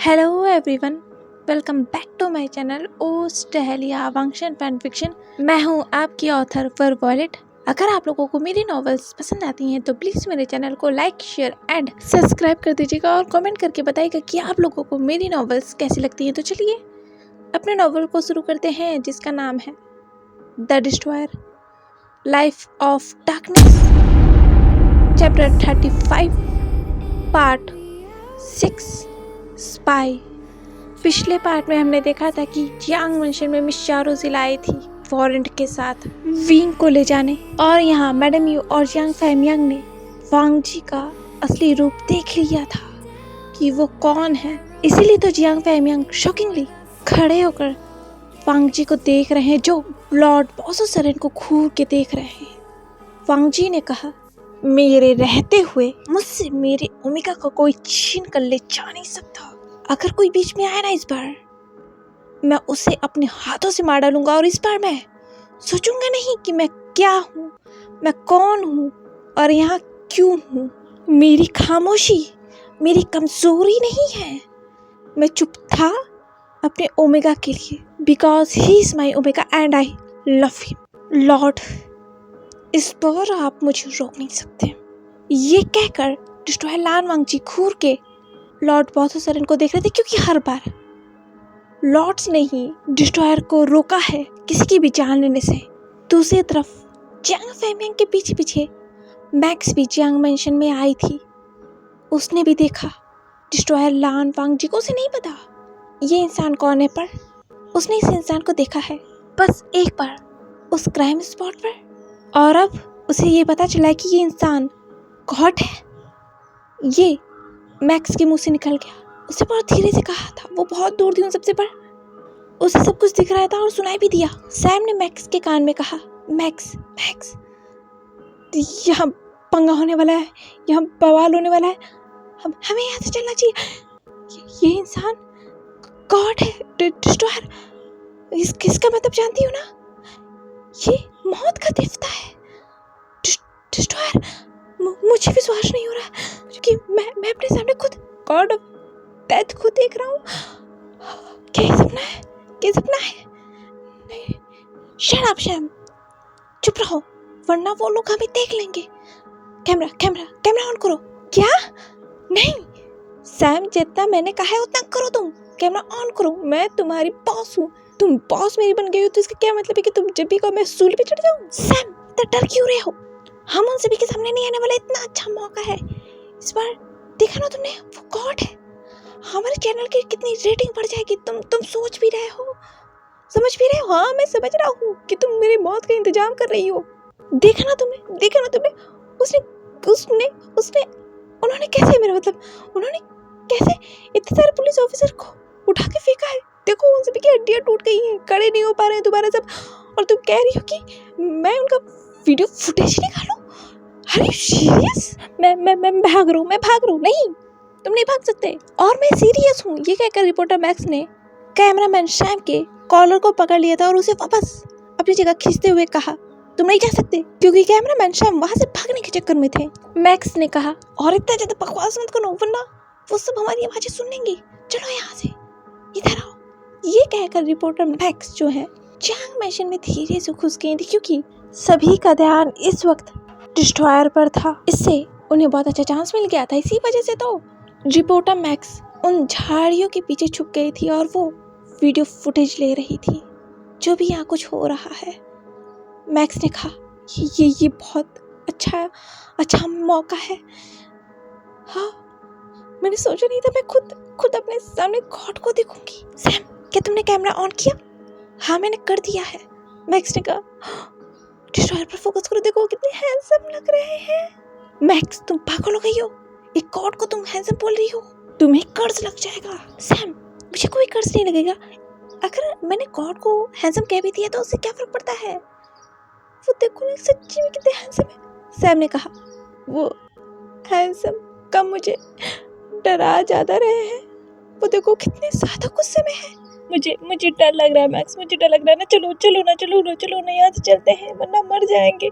Hello everyone, welcome back to my channel ओस टहलिया वंशन फैन फिक्शन। मैं हूं आपकी ऑथर फर वॉलेट। अगर आप लोगों को मेरी नॉवेल्स पसंद आती हैं तो प्लीज़ मेरे चैनल को लाइक शेयर एंड सब्सक्राइब कर दीजिएगा और कमेंट करके बताइएगा कि आप लोगों को मेरी नॉवेल्स कैसी लगती हैं। तो चलिए अपने नॉवेल को शुरू करते हैं, जिसका नाम है the destroyer life of darkness, chapter 35, part 6, spy. पिछले पार्ट में हमने देखा था कि जियांग मेंशन में मिस चारो जिला आई थी वारंट के साथ विंग को ले जाने, और यहाँ मैडम यू और जियांग फैमियांग ने वांग जी का असली रूप देख लिया था कि वो कौन है। इसीलिए तो जियांग फैमियांग शॉकिंगली खड़े होकर वांग जी को देख रहे हैं, जो लॉर्ड बॉसो सरन को घूर के देख रहे हैं। वांग जी ने कहा, मेरे रहते हुए मुझसे मेरे ओमेगा को कोई छीन कर ले जा नहीं सकता। अगर कोई बीच में आया ना, इस बार मैं उसे अपने हाथों से मार डालूंगा, और इस बार मैं सोचूंगा नहीं कि मैं क्या हूँ, मैं कौन हूँ और यहाँ क्यों हूँ। मेरी खामोशी मेरी कमजोरी नहीं है। मैं चुप था अपने ओमेगा के लिए, because he is my omega and I love him. Lord, इस बार आप मुझे रोक नहीं सकते। ये कहकर डिस्ट्रॉयर लान वांग जी घूर के लॉर्ड बॉसो सरन को देख रहे थे, क्योंकि हर बार लॉर्ड्स ने ही डिस्ट्रॉयर को रोका है किसी की भी जान लेने से। दूसरी तरफ जियांग फैमियांग के पीछे पीछे मैक्स भी जियांग मेंशन में आई थी। उसने भी देखा डिस्ट्रॉयर लान वांग जी को। उसे नहीं पता ये इंसान कौन है, पर उसने इस इंसान को देखा है बस एक बार उस क्राइम स्पॉट पर, और अब उसे ये पता चला कि ये इंसान गॉड है। ये मैक्स के मुंह से निकल गया। उसे बहुत धीरे से कहा था, वो बहुत दूर थी उन सबसे, पर उसे सब कुछ दिख रहा था और सुनाई भी दिया। सैम ने मैक्स के कान में कहा, मैक्स मैक्स यहाँ पंगा होने वाला है, यहाँ बवाल होने वाला है, हमें यहाँ से चलना चाहिए। ये इंसान गॉड है, डिस्ट्रॉयर। इसका मतलब जानती हो ना, ये मौत का देवता है। डिस्ट्रॉयर, मुझे विश्वास नहीं हो रहा कि मैं अपने सामने खुद गॉड ऑफ डेथ को देख रहा हूँ। क्या ये सपना है? क्या सपना है? नहीं, शट अप सैम, चुप रहो वरना वो लोग हमें देख लेंगे। कैमरा कैमरा कैमरा ऑन करो। क्या? नहीं सैम, जितना मैंने कहा है उतना करो। तुम कैमरा ऑन करो। मैं तुम्हारी बॉस हूँ, तुम बॉस मेरी बन गई हो, तो इसका क्या मतलब है कि तुम जब भी कहो मैं सूली पे चढ़ जाऊँ? सैम, तो डर क्यों रहे हो? हम उन सभी के सामने नहीं आने वाले। इतना अच्छा मौका है इस बार। देखा ना तुमने, वो गॉड है। हमारे चैनल की कितनी रेटिंग बढ़ जाएगी। तुम सोच भी रहे हो, समझ भी रहे हो? हाँ, मैं समझ रहा हूँ कि तुम मेरी मौत का इंतजाम कर रही हो। देखा ना तुमने उसने उन्होंने कैसे, मेरा मतलब उन्होंने कैसे इतने सारे पुलिस ऑफिसर को उठा के फेंका है। देखो उन सभी की हड्डियां टूट गई हैं, खड़े नहीं हो पा रहे हैं दोबारा सब, और तुम कह रही हो कि मैं उनका वीडियो फुटेज निकालूं? Are you serious? मैं भाग रहा हूँ। नहीं, तुम नहीं भाग सकते, और मैं सीरियस हूँ। ये कहकर रिपोर्टर मैक्स ने कैमरामैन सैम के कॉलर को पकड़ लिया था और उसे वापस अपनी जगह खींचते हुए कहा, तुम नहीं जा सकते, क्योंकि कैमरामैन सैम वहां से भागने के चक्कर में थे। मैक्स ने कहा, और इतना ज्यादा बकवास मत करो वरना वो सब हमारी आवाजें सुन लेंगे। चलो यहाँ से, इधर आओ। ये कहकर रिपोर्टर मैक्स जो है जियांग मेंशन में धीरे से घुस गई थी, क्योंकि सभी का ध्यान इस वक्त डिस्ट्रॉयर पर था। इससे उन्हें बहुत अच्छा चांस मिल गया था। इसी वजह से तो रिपोर्टर मैक्स उन झाड़ियों के पीछे छुप गई थी और वो वीडियो फुटेज ले रही थी जो भी यहाँ कुछ हो रहा है। मैक्स ने कहा, ये बहुत अच्छा मौका है। हाँ, मैंने सोचा नहीं था मैं खुद अपने सामने गॉड को देखूंगी। सैम, क्या तुमने कैमरा ऑन किया? हाँ, मैंने कर दिया है। मैक्स ने कहा, डिस्ट्रॉयर पर फोकस करो, देखो कितने हैंडसम लग रहे हैं। मैक्स, तुम पागल हो गई हो? एक गॉड को तुम हैंडसम बोल रही हो? तुम्हें कर्ज लग जाएगा। सैम, मुझे कोई कर्ज नहीं लगेगा। अगर मैंने गॉड को हैंडसम कह भी दिया तो उससे क्या फर्क पड़ता है? वो देखो ना, सच्ची में कितने हैंडसम है। सैम ने कहा, वो हैंडसम कम मुझे डरा ज्यादा रहे हैं। वो देखो कितने ज्यादा गुस्से में है। मुझे डर लग रहा है मैक्स, मुझे डर लग रहा है ना। चलो ना यहाँ से चलते हैं, वरना मर जाएंगे।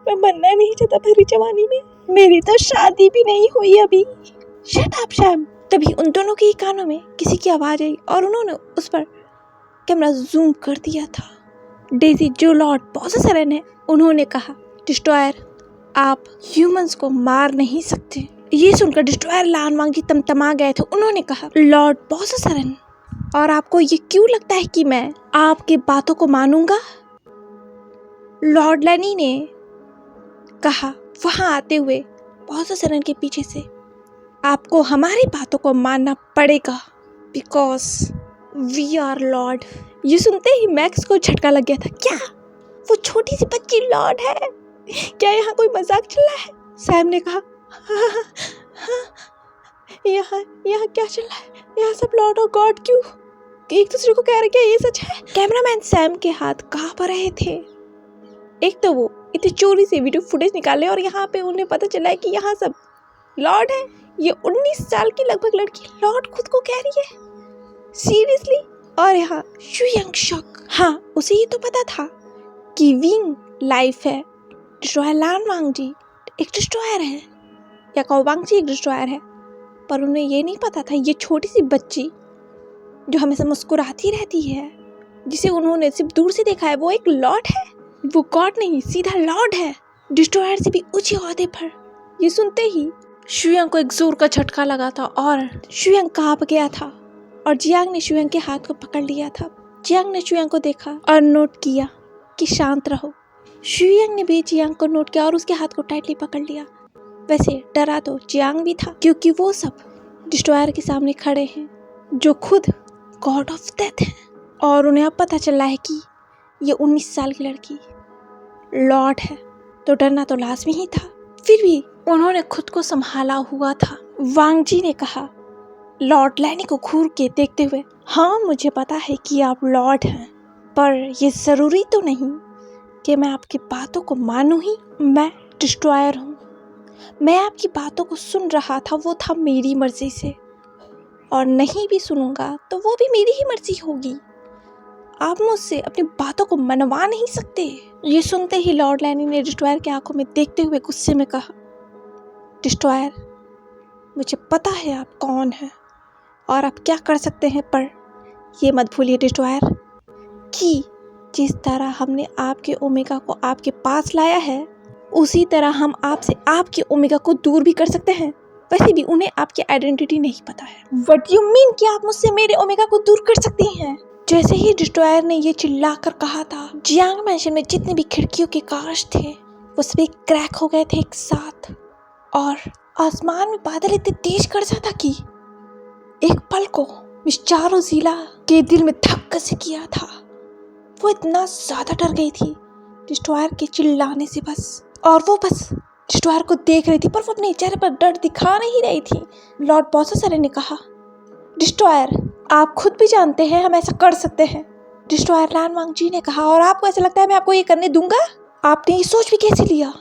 मैं मरना नहीं चाहता भरी जवानी में। मेरी तो शादी भी नहीं हुई अभी। शट अप सैम, तभी उन दोनों के कानों में किसी की आवाज़ आई और उन्होंने उस पर कैमरा जूम कर दिया था। डेजी जो लॉर्ड पोसेसरन है, उन्होंने कहा, डिस्ट्रॉयर, आप ह्यूमंस को मार नहीं सकते। ये सुनकर डिस्ट्रॉयर लान वांग तमतमा गए थे। उन्होंने कहा, लॉर्ड पोसेसरन, और आपको ये क्यों लगता है कि मैं आपके बातों को मानूंगा? लॉर्ड लैनी ने कहा वहां आते हुए पोसेसरन के पीछे से, आपको हमारी बातों को मानना पड़ेगा बिकॉज वी आर लॉर्ड। ये सुनते ही मैक्स को झटका लग गया था। क्या वो छोटी सी बच्ची लॉर्ड है? क्या यहाँ कोई मजाक चल रहा है? सैम ने कहा, यहाँ क्या चल रहा है? यहाँ सब लॉर्ड और गॉड क्यों एक दूसरे को कह रहे? क्या ये सच है? कैमरामैन सैम के हाथ कांप रहे थे। एक तो वो इतनी चोरी से वीडियो फुटेज निकाले और यहाँ पे उन्हें पता चला है कि यहाँ सब लॉर्ड है। ये 19 साल की लगभग लड़की लॉर्ड खुद को कह रही है, सीरियसली? और यहाँ शुयंग शॉक। हाँ, उसे ये तो पता था कि विंग लाइफ है, डिस्ट्रॉयर लान वांग जी एक डिस्ट्रॉयर है या काओ वांग जी एक डिस्ट्रॉयर है, पर उन्हें ये नहीं पता था ये छोटी सी बच्ची जो हमेशा मुस्कुराती रहती है, जिसे उन्होंने सिर्फ दूर से देखा है, वो एक लॉर्ड है। वो गॉड नहीं, सीधा लॉर्ड है, डिस्ट्रॉयर से भी ऊंचे ओहदे पर। ये सुनते ही शुयंग को एक जोर का झटका लगा था और शुयंग कांप गया था और जियांग ने शुयंग के हाथ को पकड़ लिया था। जियांग ने शुयंग को देखा और नोट किया कि शांत रहो। शुयंग ने भी जियांग को नोट किया और उसके हाथ को टाइटली पकड़ लिया। वैसे डरा तो जियांग भी था क्योंकि वो सब डिस्ट्रॉयर के सामने खड़े हैं जो खुद गॉड ऑफ डेथ है और उन्हें अब पता चला है कि ये 19 साल की लड़की लॉर्ड है, तो डरना तो लाजमी ही था। फिर भी उन्होंने खुद को संभाला हुआ था। वांग जी ने कहा लॉर्ड लैनी को घूर के देखते हुए, हाँ मुझे पता है कि आप लॉर्ड हैं, पर यह ज़रूरी तो नहीं कि मैं आपकी बातों को मानूं ही। मैं डिस्ट्रॉयर हूँ, मैं आपकी बातों को सुन रहा था, वो था मेरी मर्जी से, और नहीं भी सुनूंगा तो वो भी मेरी ही मर्जी होगी। आप मुझसे अपनी बातों को मनवा नहीं सकते। ये सुनते ही लॉर्ड लैनी ने डिस्ट्रॉयर की आंखों में देखते हुए गुस्से में कहा, डिस्ट्रॉयर, मुझे पता है आप कौन हैं और आप क्या कर सकते हैं, पर ये मत भूलिए डिस्ट्रॉयर कि जिस तरह हमने आपके ओमेगा को आपके पास लाया है, उसी तरह हम आपसे आपके ओमेगा को दूर भी कर सकते हैं। वैसे भी उन्हें आपकी आइडेंटिटी नहीं पता है। व्हाट यू मीन कि आप मुझसे मेरे ओमेगा को दूर कर सकती हैं? जैसे ही डिस्ट्रॉयर ने ये चिल्लाकर कहा था, जियांग मैंशन में जितने भी खिड़कियों के कांच थे वो सभी क्रैक हो गए थे एक साथ, और आसमान में बादल इतने तेज गरजा था कि एक पल को मिस चारो ज़िला के दिल में धक्का से किया था। वो इतना ज़्यादा डर गई थी डिस्ट्रॉयर के चिल्लाने से बस, और वो बस डिस्ट्रॉयर को देख रही थी, पर वो अपने चेहरे पर डर दिखा नहीं रही थी। लॉर्ड पोसेसरन ने कहा, डिस्ट्रॉयर, आप खुद भी जानते हैं हम ऐसा कर सकते हैं। डिस्ट्रॉयर लान वांग जी ने कहा, और आपको ऐसा लगता है मैं आपको ये करने दूंगा? आपने ये सोच भी कैसे लिया?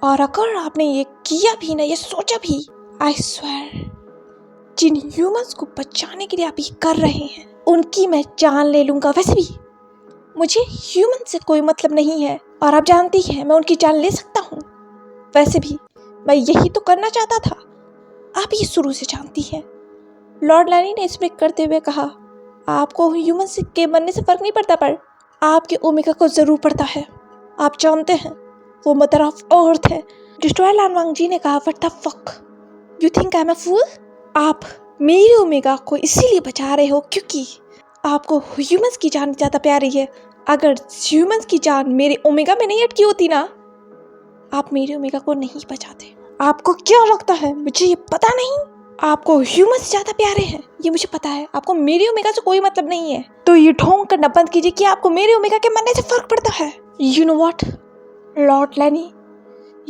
और अगर आपने ये किया भी ना, ये सोचा भी, आई स्वेयर जिन ह्यूमंस को बचाने के लिए आप ये कर रहे हैं उनकी मैं जान ले लूंगा। वैसे भी मुझे ह्यूमन से कोई मतलब नहीं है और आप जानती हैं मैं उनकी जान ले सकता हूँ। वैसे भी मैं यही तो करना चाहता था, आप ये शुरू से जानती हैं। लॉर्ड लैनी ने स्पीक करते हुए कहा, आपको ह्यूमन से के बनने से फर्क नहीं पड़ता, पर आपके ओमेगा को जरूर पड़ता है। आप जानते हैं वो मदर ऑफ अर्थ है। डिस्ट्रॉयर लान वांग जी ने कहा, what the fuck, you think I am a fool? आप मेरे ओमेगा को इसीलिए बचा रहे हो क्योंकि आपको ह्यूमंस की जान ज़्यादा प्यारी है। अगर ह्यूमंस की जान मेरे ओमेगा में नहीं अटकी होती ना, आप मेरे ओमेगा को नहीं बचाते। आपको क्या लगता है मुझे ये पता नहीं? आपको ह्यूमंस ज़्यादा प्यारे हैं, ये मुझे पता है। आपको मेरे ओमेगा से कोई मतलब नहीं है, तो ये ढोंग करना बंद कीजिए कि आपको मेरे ओमेगा के मरने से फर्क पड़ता है। यू नो व्हाट लॉर्ड लैनी,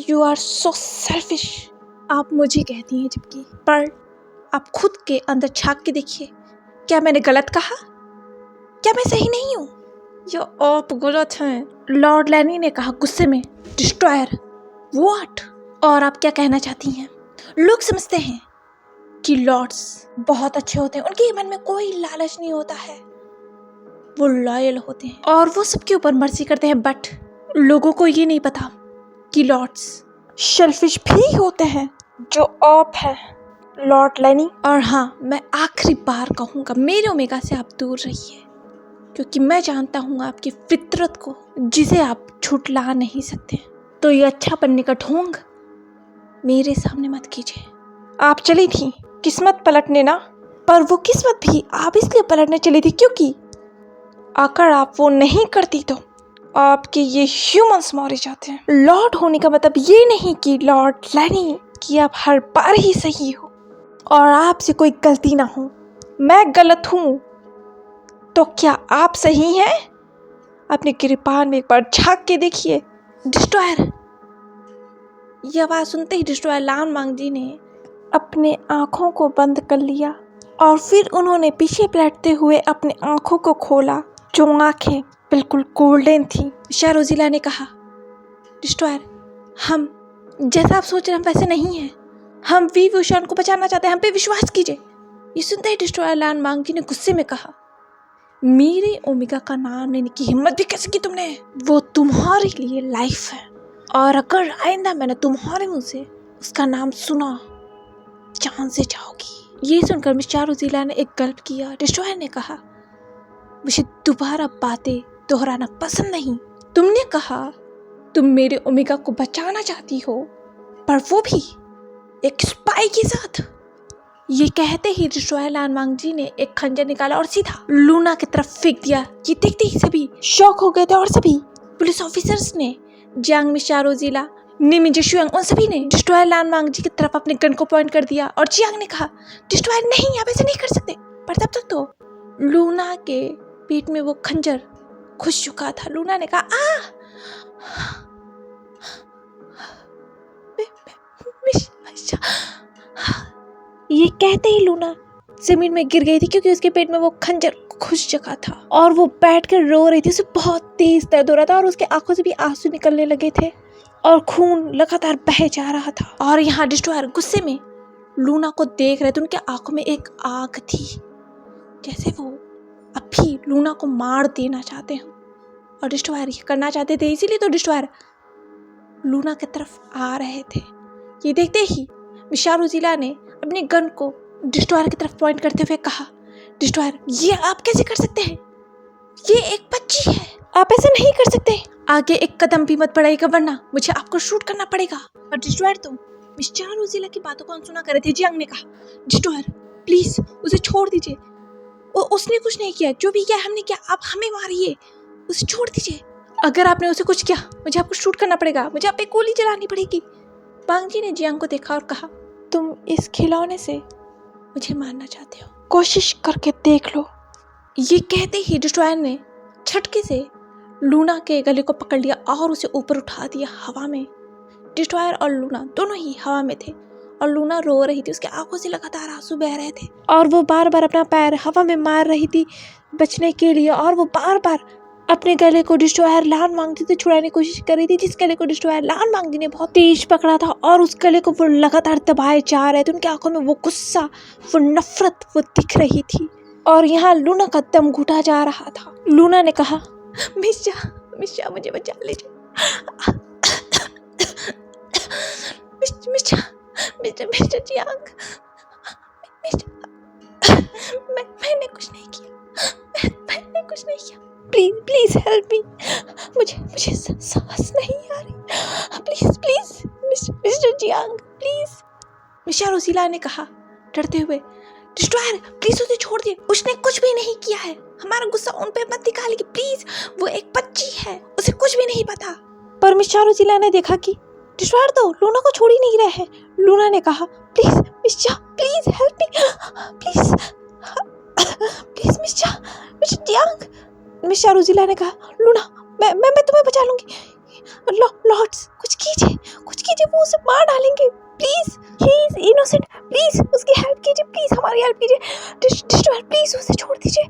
यू आर सो सेल्फिश। आप मुझे कहती हैं जबकि, पर आप खुद के अंदर झांक के देखिए, क्या मैंने गलत कहा? क्या मैं सही नहीं हूँ? या आप गलत हैं? लॉर्ड लैनी ने कहा गुस्से में। Destroyer, what? और आप क्या कहना चाहती हैं? लोग समझते हैं कि लॉर्ड्स बहुत अच्छे होते हैं, उनके मन में कोई लालच नहीं होता है, वो लॉयल होते हैं और वो सबके ऊपर मर्जी करते हैं, बट लोगों को ये नहीं पता कि लॉर्ड्स सेल्फिश भी होते हैं, जो आप हैं। लॉर्ड लेनी, और हाँ, मैं आखिरी बार कहूँगा मेरे ओमेगा से आप दूर रहिए, क्योंकि मैं जानता हूँ आपकी फितरत को, जिसे आप छुटला नहीं सकते। तो ये अच्छा बनने का ढोंग मेरे सामने मत कीजिए। आप चली थी किस्मत पलटने ना, पर वो किस्मत भी आप इसलिए पलटने चली थी क्योंकि अगर आप वो नहीं करती तो आपके ये ह्यूमंस मारे जाते हैं। लॉर्ड होने का मतलब ये नहीं कि लॉर्ड लेनी कि आप हर बार ही सही हो और आपसे कोई गलती ना हो। मैं गलत हूँ तो क्या आप सही हैं? अपने गिरबान में एक बार झांक के देखिए। डिस्ट्रॉयर। ये आवाज़ सुनते ही डिस्ट्रॉयर लान मांगजी ने अपने आँखों को बंद कर लिया और फिर उन्होंने पीछे पलटते हुए अपने आँखों को खोला, जो आँखें बिल्कुल गोल्डन थी। शारोजिला ने कहा, डिस्ट्रॉयर, हम जैसा आप सोच रहे हैं हम वैसे नहीं हैं। हम वी वुशान को बचाना चाहते हैं, हम पे विश्वास कीजिए। ये सुनते ही डिस्ट्रॉयर लान मांगजी ने गुस्से में कहा, मेरे ओमेगा का नाम लेने की हिम्मत भी कैसे की तुमने? वो तुम्हारे लिए लाइफ है और अगर आइंदा मैंने तुम्हारे मुंह से उसका नाम सुना, जान से जाओगी। ये सुनकर मिस चारोजिला ने एक गल्प किया। डिस्ट्रॉयर ने कहा, मुझे दोबारा बातें दोहराना पसंद नहीं। तुमने कहा तुम मेरे ओमेगा को बचाना चाहती हो, पर वो भी एक स्पाई के साथ। ये कहते ही डिस्ट्रॉयर लान मांगजी ने एक खंजर निकाला और सीधा लूना की तरफ फेंक दिया। ये देखते ही सभी शॉक हो गए थे और सभी पुलिस ऑफिसर्स ने, जियांग, मिस चारोजिला, निमी जिशुयांग, उन सभी ने डिस्ट्रॉयर लान मांगजी की तरफ अपने गन को पॉइंट कर दिया और जियांग ने कहा, डिस्ट्रॉयर नहीं, आप ऐसे नहीं कर सकते। पर तब तक तो लूना के पेट में वो खंजर घुस चुका था। लूना ने कहा, ये कहते ही लूना जमीन में गिर गई थी क्योंकि उसके पेट में वो खंजर घुस चुका था और वो बैठकर रो रही थी। उसे बहुत तेज दर्द हो रहा था और उसके आंखों से भी आंसू निकलने लगे थे और खून लगातार बह जा रहा था। और यहाँ डिस्ट्रॉयर गुस्से में लूना को देख रहे थे। उनके आंखों में एक आग थी, जैसे वो अभी लूना को मार देना चाहते हैं और डिस्ट्रॉयर ये करना चाहते थे। इसीलिए तो डिस्ट्रॉयर लूना की तरफ आ रहे थे। ये देखते ही मिस चारोजिला ने अपनी गन को डिस्ट्रॉयर की तरफ पॉइंट करते हुए कहा, डिस्ट्रॉयर, ये आप कैसे कर सकते हैं? ये एक बच्ची है, आप ऐसे नहीं कर सकते। आगे एक कदम भी मत बढ़ाइएगा वरना मुझे आपको शूट करना पड़ेगा। और डिस्ट्रॉयर तो मिस चारोजिला की बातों को अनसुना कर रहे थे। जियांग ने कहा, डिस्ट्रॉयर प्लीज उसे छोड़ दीजिए, उसने कुछ नहीं किया, जो भी किया हमने किया, आप हमें मारिए, उसे छोड़ दीजिए। अगर आपने उसे कुछ किया मुझे आपको शूट करना पड़ेगा, मुझे आप पे गोली चलानी पड़ेगी। बांगजी ने जियांग को देखा और कहा, तुम इस खिलौने से मुझे मारना चाहते हो, कोशिश करके देख लो। ये कहते ही डिस्ट्रॉयर ने झटके से लूना के गले को पकड़ लिया और उसे ऊपर उठा दिया हवा में। डिस्ट्रॉयर और लूना दोनों ही हवा में थे और लूना रो रही थी। उसके आंखों से लगातार आंसू बह रहे थे और वो बार बार अपना पैर हवा में मार रही थी बचने के लिए और वो बार बार अपने गले को डिस्ट्रॉयर लान मांगजी से छुड़ाने की कोशिश कर रही थी, जिस गले को डिस्ट्रॉयर लान मांगजी ने बहुत तेज पकड़ा था और उस गले को वो लगातार दबाए जा रहे थे। उनकी आंखों में वो गुस्सा, वो नफरत वो दिख रही थी और यहाँ लूना का दम घुटा जा रहा था। लूना ने कहा, मिस्टर मुझे बचा लीजिए, मिस्टर जियांग, मैंने कुछ नहीं किया, मैंने कुछ नहीं किया, प्लीज हेल्प मी, मुझे सांस नहीं आ रही, please mister Jiang please. Miss चारोजिला ने कहा डरते हुए, डिस्ट्रॉयर प्लीज उसे छोड़ दिए, उसने कुछ भी नहीं किया है, हमारा गुस्सा उन पे मत दिखाइए प्लीज, वो एक बच्ची है, उसे कुछ भी नहीं पता। पर मिस चारोजिला ने देखा कि डिस्ट्रॉयर तो लूना को छोड़ ही नहीं रहे हैं। लूना ने कहा, please help me, please mister Jiang. Miss चारोजिला ने कहा, लूना मैं तुम्हें बचा लूंगी, लॉर्ड्स कुछ कीजिए, वो उसे मार डालेंगे, please he is innocent, please उसकी हेल्प कीजिए, प्लीज हमारी हेल्प कीजिए, डिस्ट्रॉयर प्लीज उसे छोड़ दीजिए,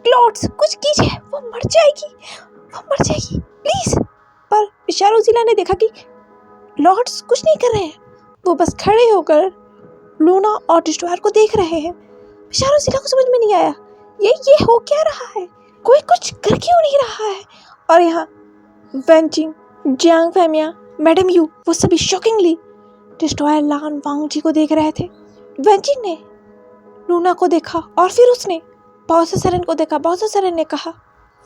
लॉर्ड्स कुछ कीजिए, वो मर जाएगी प्लीज। पर मिस चारोजिला ने देखा कि लॉर्ड्स कुछ नहीं कर रहे हैं, वो बस खड़े होकर लूना और डिस्ट्रॉयर को देख रहे हैं। मिस चारोजिला को समझ में नहीं आया ये हो क्या रहा है, कोई कुछ कर क्यों नहीं रहा है। और यहाँ वेंचिंग, जियांग फैमिया, मैडम यू, वो सभी शॉकिंगली डिस्ट्रॉयर लान मांगजी को देख रहे थे। वेंचिंग ने लूना को देखा और फिर उसने बाओसो सेरेन को देखा। बाओसो सेरेन ने कहा,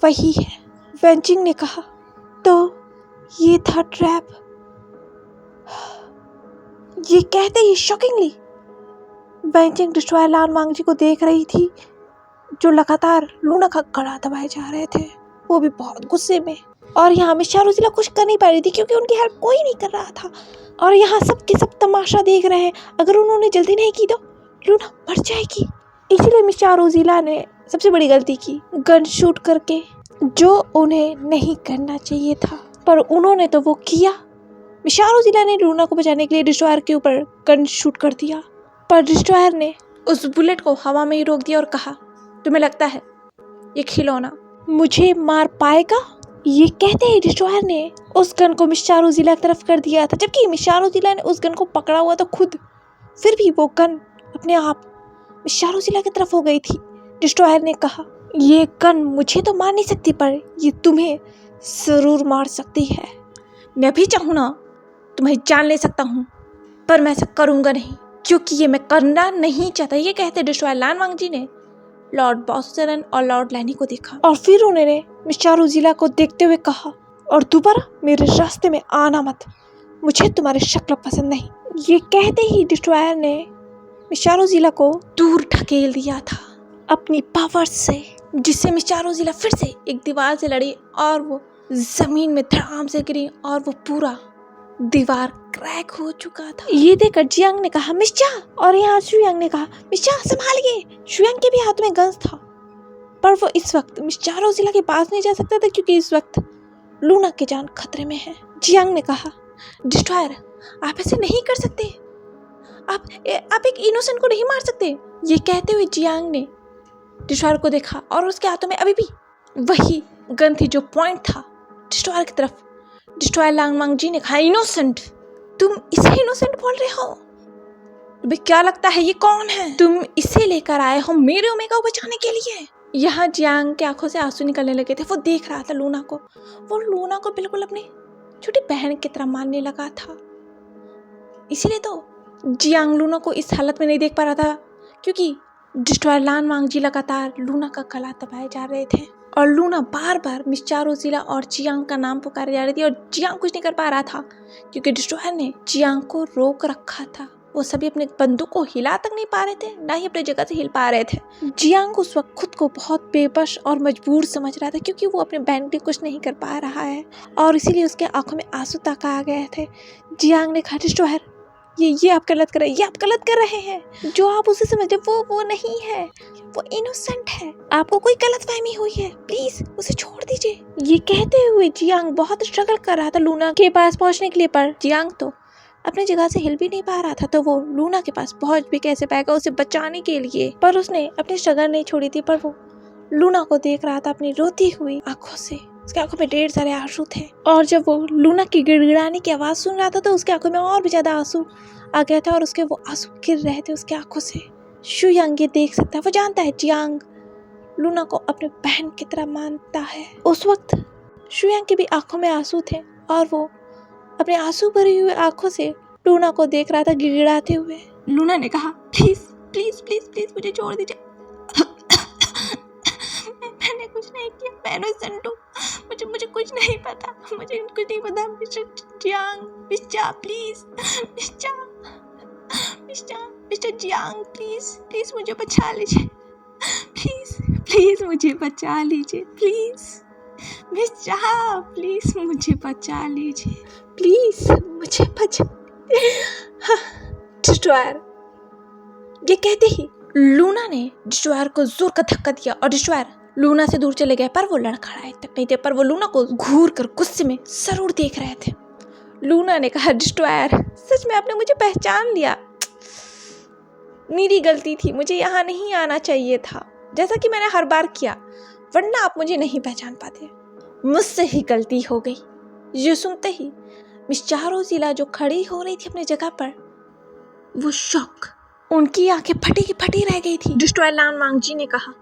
वही है। वेंचिंग ने कहा, तो ये था ट्रैप। ये कहते ही शॉकिंगली वेंचिंग डिस्ट्रॉयर लान वांगजी को देख रही थी, जो लगातार लूना का गला दबाए जा रहे थे, वो भी बहुत गुस्से में। और यहाँ मिस्टर रोजिला कुछ कर नहीं पा रही थी क्योंकि उनकी हेल्प कोई नहीं कर रहा था। और यहाँ सब के सब तमाशा देख रहे हैं। अगर उन्होंने जल्दी नहीं की तो लूना मर जाएगी। इसीलिए मिस्टर रोजिला ने सबसे बड़ी गलती की, गन शूट करके, जो उन्हें नहीं करना चाहिए था, पर उन्होंने तो वो किया। मिस्टर रोजिला ने लूना को बचाने के लिए डिस्ट्रॉयर के ऊपर गन शूट कर दिया, पर डिस्ट्रॉयर ने उस बुलेट को हवा में ही रोक दिया और कहा, तुम्हें लगता है ये खिलौना मुझे मार पाएगा? ये कहते ही डिस्ट्रॉयर ने उस गन को मिस्टर रोजिला की तरफ कर दिया था, जबकि मिस्टर रोजिला ने उस गन को पकड़ा हुआ था खुद। फिर भी वो गन अपने आप मिस्टर रोजिला की तरफ हो गई थी। डिस्ट्रॉयर ने कहा, ये गन मुझे तो मार नहीं सकती, पर ये तुम्हें जरूर मार सकती है। मैं भी चाहूँ ना तुम्हें जान ले सकता हूँ, पर मैं ऐसा करूँगा नहीं, क्योंकि ये मैं करना नहीं चाहता। ये कहते डिस्ट्रॉयर लान वांगजी ने लॉर्ड बाओसो सेरेन और लॉर्ड लैनी को देखा और फिर उन्होंने मिस्टर रोजिला को देखते हुए कहा, और दोबारा मेरे रास्ते में आना मत, मुझे तुम्हारी शक्ल पसंद नहीं। ये कहते ही डिस्ट्रॉयर ने मिस्टर रोजिला को दूर ढकेल दिया था अपनी पावर से, जिससे मिस्टर रोजिला फिर से एक दीवार से लड़ी और वो जमीन में धड़ाम से गिरी और वो पूरा दीवार क्रैक हो चुका था। ये देखकर जियांग ने कहा, मिस्टर, और यहाँ शुयांग ने कहा, मिस्टर संभालिए। शुयांग के भी हाथ में गन्स था, पर वो इस वक्त मिस्टर रोजिला के पास नहीं जा सकता था क्योंकि इस वक्त लूना की जान खतरे में है। जियांग ने कहा, डिस्ट्रॉयर, आप ऐसे नहीं कर सकते, आप एक इनोसेंट को नहीं मार सकते। ये कहते हुए जियांग ने डिस्ट्रॉयर को देखा और उसके हाथों में अभी भी वही गन थी जो पॉइंट था डिस्ट्रॉयर की तरफ। डिस्ट्रॉयर लान वांगजी ने कहा, इनोसेंट? तुम इसे इनोसेंट बोल रहे हो? तुम्हें क्या लगता है ये कौन है? तुम इसे लेकर आए हो मेरे ओमेगा को बचाने के लिए? यहाँ जियांग के आंखों से आंसू निकलने लगे थे। वो देख रहा था लूना को। वो लूना को बिल्कुल अपनी छोटी बहन की तरह मानने लगा था। इसीलिए तो जियांग लूना को इस हालत में नहीं देख पा रहा था, क्योंकि डिस्ट्रॉयर लान वांगजी लगातार लूना का गला दबाए जा रहे थे और लूना बार बार मिस्टर रोजिला और जियांग का नाम पुकारे जा रही थी, और जियांग कुछ नहीं कर पा रहा था क्योंकि डिस्ट्रॉयर ने जियांग को रोक रखा था। वो सभी अपने बंदूक को हिला तक नहीं पा रहे थे, ना ही अपनी जगह से हिल पा रहे थे। जियांग उस वक्त खुद को बहुत बेबस और मजबूर समझ रहा था, क्योंकि वो अपने बहन के कुछ नहीं कर पा रहा है और इसीलिए उसके आंखों में आंसू तक आ गए थे। जियांग ने कहा, डिस्ट्रॉयर, ये आप गलत कर रहे हैं, ये आप गलत कर रहे हैं। जो आप उसे समझते वो नहीं है, वो इनोसेंट है। आपको कोई गलतफहमी हुई है, प्लीज उसे छोड़ दीजिए। ये कहते हुए जियांग बहुत स्ट्रगल कर रहा था लूना के पास पहुंचने के लिए, पर जियांग तो अपनी जगह से हिल भी नहीं पा रहा था, तो वो लूना के पास पहुंच भी कैसे पाएगा उसे बचाने के लिए। पर उसने अपनी स्ट्रगल नहीं छोड़ी थी, पर वो लूना को देख रहा था अपनी रोती हुई आंखों से। उसके आंखों में ढेर सारे आंसू थे, और जब वो लूना की गिड़गिड़ाने की आवाज सुन रहा था तो उसके आंखों में और भी ज्यादा आंसू आ गया था और उसके वो आंसू गिर रहे थे उसके आंखों से। शुयांग ये देख सकता है, वो जानता है जियांग लूना को अपनी बहन की तरह मानता है। उस वक्त शुयांग की भी आंखों में आंसू थे और वो अपने आंसू भरी हुई आंखों से लूना को देख रहा था गिड़गिड़ाते हुए। लूना ने कहा, प्लीज प्लीज प्लीज प्लीज मुझे छोड़ दीजिए। मैंने कुछ नहीं किया, मैं इनोसेंट हूं, मुझे कुछ नहीं पता, मुझे कुछ नहीं पता। Mister Jiang, mister please, mister Jiang, please मुझे बचा लीजिए, प्लीज मुझे बचा लीजिए, प्लीज मिस्टर, प्लीज मुझे बचा लीजिए, प्लीज मुझे बचा। डिस्ट्रॉयर, ये कहते ही लूना ने डिस्ट्रॉयर को जोर का धक्का दिया और डिस्ट्रॉयर लूना से दूर चले गए, पर वो लड़खड़ाए तक नहीं थे, पर वो लूना को घूर कर गुस्से में जरूर देख रहे थे। लूना ने कहा, डिस्ट्रॉयर, सच में आपने मुझे पहचान लिया। मेरी गलती थी, मुझे यहाँ नहीं आना चाहिए था, जैसा कि मैंने हर बार किया, वरना आप मुझे नहीं पहचान पाते। मुझसे ही गलती हो गई। ये सुनते ही मिस्टर रोजिला जो खड़ी हो रही थी अपनी जगह पर, वो शॉक, उनकी आंखें फटी की फटी रह गई थी। डिस्ट्रॉयर लान वांगजी ने कहा,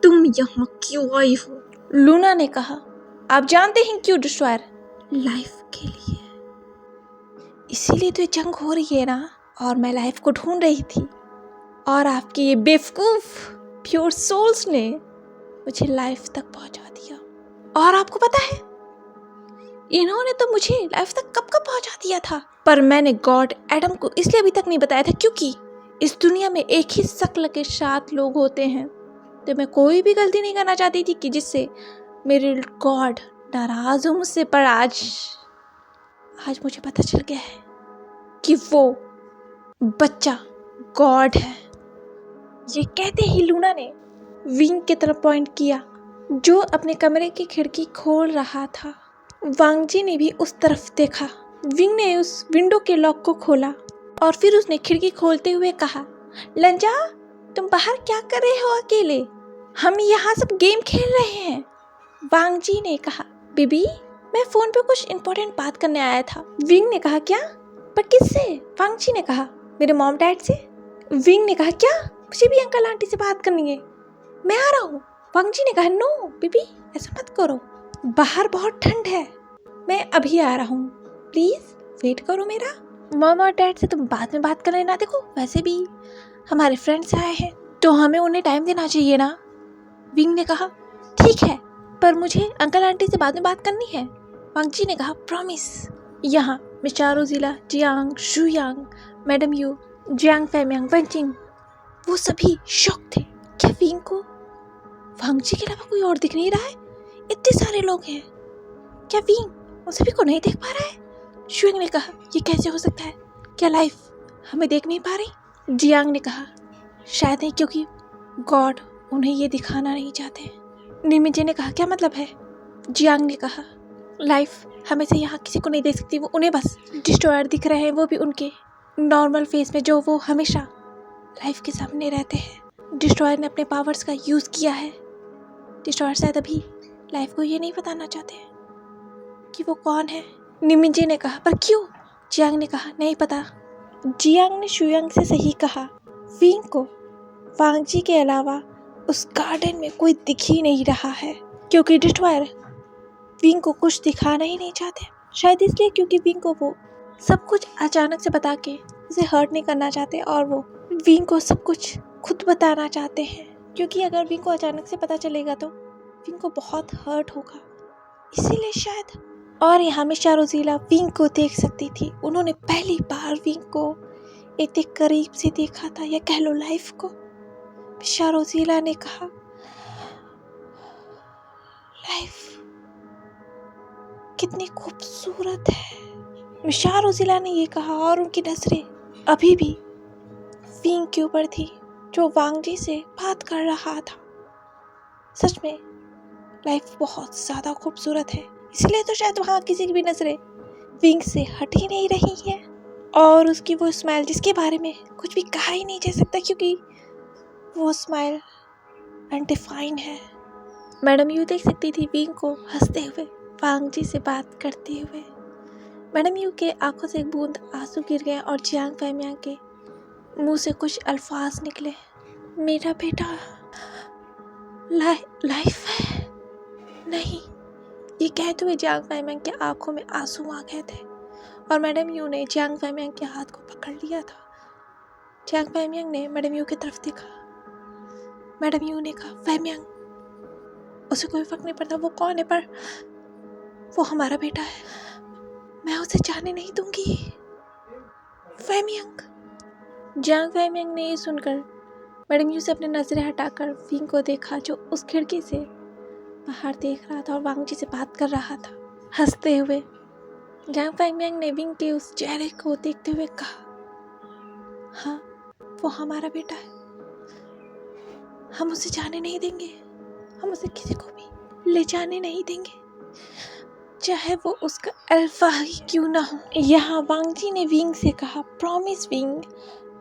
तुम यहाँ क्यों आई हो? लूना ने कहा, आप जानते हैं क्यों डिस्ट्रॉयर? लाइफ के लिए। इसीलिए तो ये जंग हो रही है ना, और मैं लाइफ को ढूंढ रही थी। और आपके ये बेवकूफ प्योर सोल्स ने मुझे लाइफ तक पहुंचा दिया। और आपको पता है, इन्होंने तो मुझे लाइफ तक कब का पहुंचा दिया था, पर मैंने गॉड एडम को इसलिए अभी तक नहीं बताया था क्योंकि इस दुनिया में एक ही शक्ल के 7 लोग होते हैं। तो मैं कोई भी गलती नहीं करना चाहती थी कि जिससे मेरे गॉड नाराज हो मुझसे। पर आज मुझे पता चल गया है कि वो बच्चा गॉड है। ये कहते ही लूना ने विंग की तरफ पॉइंट किया जो अपने कमरे की खिड़की खोल रहा था। वांग जी ने भी उस तरफ देखा। विंग ने उस विंडो के लॉक को खोला और फिर उसने खिड़की खोलते हुए कहा, लंजा तुम बाहर क्या कर रहे हो अकेले? हम यहाँ सब गेम खेल रहे हैं। वांग जी ने कहा, बेबी मैं फोन पे कुछ इम्पोर्टेंट बात करने आया था। विंग ने कहा, क्या? पर किससे? वांग जी ने कहा, मेरे मॉम डैड से। विंग ने कहा, क्या? मुझे भी अंकल आंटी से बात करनी है, मैं आ रहा हूँ। वांग जी ने कहा, नो बेबी ऐसा मत करो, बाहर बहुत ठंड है, मैं अभी आ रहा हूँ, प्लीज वेट करो मेरा। मॉम और डैड से तुम बाद में बात कर लेना, देखो वैसे भी हमारे फ्रेंड्स आए हैं तो हमें उन्हें टाइम देना चाहिए ना। विंग ने कहा, ठीक है पर मुझे अंकल आंटी से बाद में बात करनी है। वांग जी ने कहा, प्रॉमिस। यहाँ मिस्टर रोजिला, Jiang, Shuyang, madam Yu, Jiang फैमियांग, वंचिंग वो सभी शॉक थे। क्या विंग को वांग जी के अलावा कोई और दिख नहीं रहा है? इतने सारे लोग हैं, क्या विंग उन सभी को नहीं देख पा रहा है? शुयांग ने कहा, ये कैसे हो सकता है? क्या लाइफ हमें देख नहीं पा रही? जियांग ने कहा, शायद नहीं, क्योंकि गॉड उन्हें ये दिखाना नहीं चाहते। निमिजे ने कहा, क्या मतलब है? जियांग ने कहा, लाइफ हमेशा यहाँ किसी को नहीं देख सकती, वो उन्हें बस डिस्ट्रॉयर दिख रहे हैं, वो भी उनके नॉर्मल फेस में जो वो हमेशा लाइफ के सामने रहते हैं। डिस्ट्रॉयर ने अपने पावर्स का यूज़ किया है। डिस्ट्रॉयर शायद अभी लाइफ को ये नहीं बताना चाहते हैं कि वो कौन है। निमिजे ने कहा, पर क्यों? जियांग ने कहा, नहीं पता। जियांग ने शुयांग से सही कहा, विंग को वांग जी के अलावा उस गार्डन में कोई दिख ही नहीं रहा है, क्योंकि डिस्ट्रॉयर विंग को कुछ दिखाना ही नहीं चाहते। शायद इसलिए क्योंकि विंग को वो सब कुछ अचानक से बता के उसे हर्ट नहीं करना चाहते और वो विंग को सब कुछ खुद बताना चाहते हैं, क्योंकि अगर विंग को अचानक से पता चलेगा तो विंग को बहुत हर्ट होगा, इसीलिए शायद। और यहाँ मिस्टर रोजिला विंग को देख सकती थी। उन्होंने पहली बार विंग को इतने करीब से देखा था, या कह लो लाइफ को। मिस्टर रोजिला ने कहा, लाइफ कितनी खूबसूरत है। मिस्टर रोजिला ने ये कहा और उनकी नजरें अभी भी विंग के ऊपर थी जो वांग जी से बात कर रहा था। सच में लाइफ बहुत ज़्यादा खूबसूरत है, इसलिए तो शायद वहाँ किसी की भी नजरें विंग से हट ही नहीं रही है। और उसकी वो स्माइल जिसके बारे में कुछ भी कहा ही नहीं जा सकता, क्योंकि वो स्माइल अनडिफाइन है। मैडम यू देख सकती थी विंग को हंसते हुए वांग जी से बात करते हुए। मैडम यू के आंखों से एक बूंद आंसू गिर गए और जियांग फैमियांग के मुंह से कुछ अल्फाज निकले, मेरा बेटा लाइफ है। नहीं, ये कहते हुए जियांग फैमियांग के आंखों में आंसू आ गए थे और मैडम यू ने जियांग फैमियांग के हाथ को पकड़ लिया था। जियांग फैमियांग ने मैडम यू की तरफ देखा। मैडम यू ने कहा, फैमियांग उसे कोई फर्क नहीं पड़ता वो कौन है, पर वो हमारा बेटा है, मैं उसे जाने नहीं दूंगी। फैमियांग। जियांग फैमियांग ने ये सुनकर मैडम यू से अपनी नजरें हटाकर विंग को देखा जो उस खिड़की से बाहर देख रहा था और वांग जी से बात कर रहा था हंसते हुए। जियांग फैमियांग ने विंग के उस चेहरे को देखते हुए कहा, हाँ वो हमारा बेटा है, हम उसे जाने नहीं देंगे, हम उसे किसी को भी ले जाने नहीं देंगे, चाहे वो उसका अल्फा ही क्यों ना हो। यहाँ वांग जी ने विंग से कहा, प्रॉमिस विंग,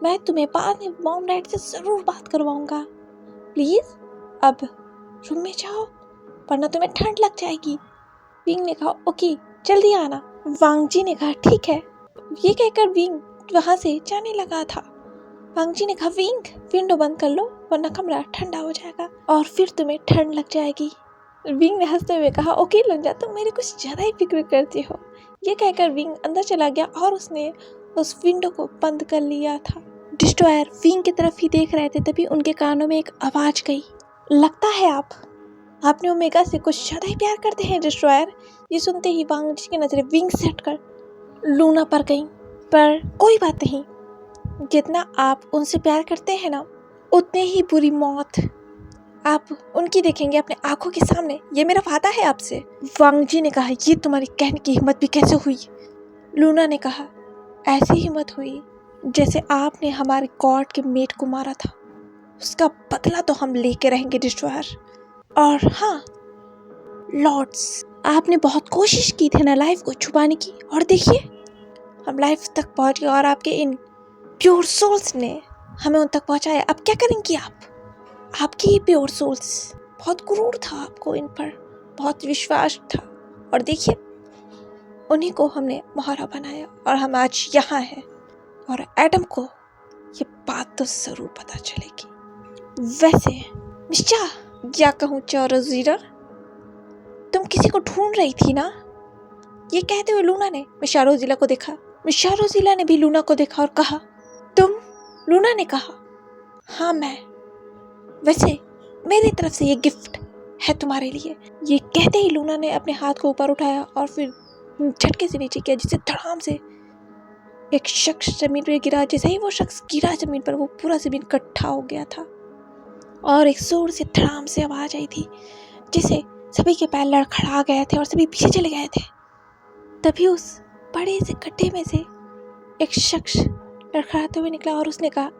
मैं तुम्हें बाद में मॉम डैड से ज़रूर बात करवाऊंगा, प्लीज़ अब रूम में जाओ वरना तुम्हें ठंड लग जाएगी। विंग ने कहा, ओके जल्दी आना। वांग जी ने कहा, ठीक है। ये कहकर विंग वहाँ से जाने लगा था। वांग जी ने कहा, विंग विंडो बंद कर लो वरना कमरा ठंडा हो जाएगा और फिर तुम्हें ठंड लग जाएगी। विंग ने हंसते हुए कहा, ओके लंजा तुम मेरी कुछ ज़्यादा ही फिक्र करती हो। ये कहकर विंग अंदर चला गया और उसने उस विंडो को बंद कर लिया था। डिस्ट्रॉयर विंग की तरफ ही देख रहे थे, तभी उनके कानों में एक आवाज़ गई। लगता है आपने ओमेगा से कुछ ज़्यादा ही प्यार करते हैं डिस्ट्रॉयर। ये सुनते ही वांग जी की नज़रें विंग से हटकर लूना पर गईं। पर कोई बात नहीं, जितना आप उनसे प्यार करते हैं ना, उतने ही बुरी मौत आप उनकी देखेंगे अपने आंखों के सामने। ये मेरा वादा है आपसे। वांग जी ने कहा, ये तुम्हारी कहने की हिम्मत भी कैसे हुई? लूना ने कहा, ऐसी हिम्मत हुई जैसे आपने हमारे गॉड के मेट को मारा था, उसका बदला तो हम लेके रहेंगे डिस्ट्रॉयर। और हाँ लॉर्ड्स, आपने बहुत कोशिश की थी ना लाइफ को छुपाने की, और देखिए हम लाइफ तक पहुंच गए और आपके इन प्योर सोल्स ने हमें उन तक पहुंचाया। अब क्या करेंगी आप? आपकी ही प्योर सोल्स, बहुत गुरूर था आपको इन पर, बहुत विश्वास था, और देखिए उन्हीं को हमने मोहरा बनाया और हम आज यहाँ हैं। और एडम को ये बात तो ज़रूर पता चलेगी। वैसे मिस्टर, क्या कहूँ चौरज़ीरा, तुम किसी को ढूंढ रही थी ना? ये कहते हुए लूना ने मिस्टर रोज़ीला को देखा। मिस्टर रोज़ीला ने भी लूना को देखा और कहा, तुम? लूना ने कहा, हाँ मैं। वैसे मेरी तरफ से ये गिफ्ट है तुम्हारे लिए। ये कहते ही लूना ने अपने हाथ को ऊपर उठाया और फिर झटके से नीचे किया, जिससे धड़ाम से एक शख्स जमीन पर गिरा। जैसे ही वो शख्स गिरा जमीन पर, वो पूरा जमीन इकट्ठा हो गया था और एक जोर से धड़ाम से आवाज आई थी, जिसे सभी के पैर लड़खड़ा गए थे और सभी पीछे चले गए थे। तभी उस बड़े से गड्ढे में से एक शख्स लड़खड़ाते हुए निकला और उसने कहा,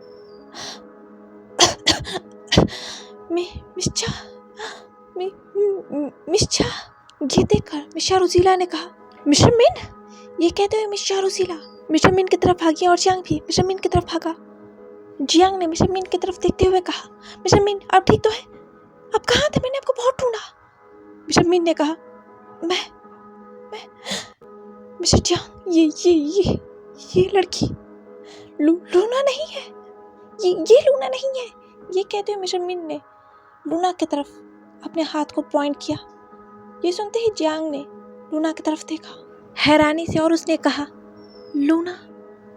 मिस्टर। ये देखकर मिस्टर रोज़ीला ने कहा, मिस्टर मिन। ये कहते हुए मिस्टर रोज़ीला मिस्टर मिन की तरफ भागी और जियांग भी मिस्टर मिन की तरफ भागा। जियांग ने मिस्टर मिन की तरफ देखते हुए कहा, मिस्टर मिन आप ठीक तो है? आप कहाँ थे? मैंने आपको बहुत ढूंढा। मिस्टर मिन ने कहा, मैं मिस्टर जियांग, ये लड़की लूना नहीं है। ये लूना नहीं है। ये कहते हुए मिस्टर मिन ने लूना की तरफ अपने हाथ को पॉइंट किया। ये सुनते ही जियांग ने लूना की तरफ देखा हैरानी से और उसने कहा, लूना?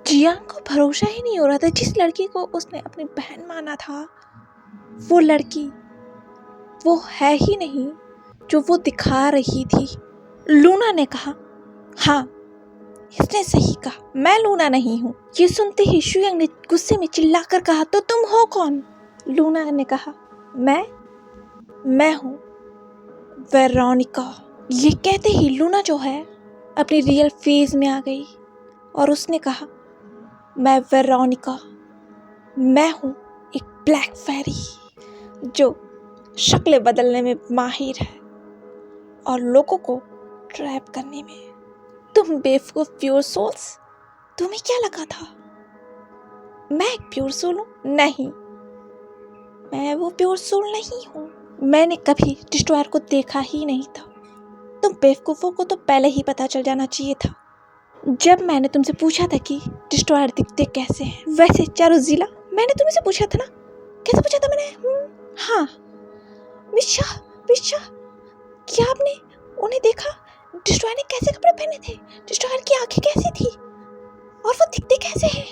जियांग को भरोसा ही नहीं हो रहा था। जिस लड़की को उसने अपनी बहन माना था, वो लड़की वो है ही नहीं जो वो दिखा रही थी। लूना ने कहा, हाँ इसने सही कहा, मैं लूना नहीं हूँ। ये सुनते ही शुयांग ने गुस्से में चिल्लाकर कहा, तो तुम हो कौन? लूना ने कहा, मैं हूँ वेरोनिका। ये कहते ही लूना जो है अपनी रियल फेज में आ गई और उसने कहा, मैं वेरोनिका, मैं हूँ एक ब्लैक फेरी जो शक्लें बदलने में माहिर है और लोगों को ट्रैप करने में। तुम बेवकूफ प्योर सोल्स, तुम्हें क्या लगा था मैं एक प्योर सोल हूँ? नहीं, मैं वो प्योर सोल नहीं हूँ। मैंने कभी डिस्ट्रॉयर को देखा ही नहीं था। तुम बेवकूफों को तो पहले ही पता चल जाना चाहिए था जब मैंने तुमसे पूछा था कि डिस्ट्रॉयर दिखते कैसे हैं। वैसे चौरज़ीला, मैंने तुमसे पूछा था ना? कैसे पूछा था मैंने? हाँ मिस्टर, क्या आपने उन्हें देखा? डिस्ट्रॉयर ने कैसे कपड़े पहने थे? डिस्ट्रॉयर की आंखें कैसी थी और वो दिखते कैसे हैं?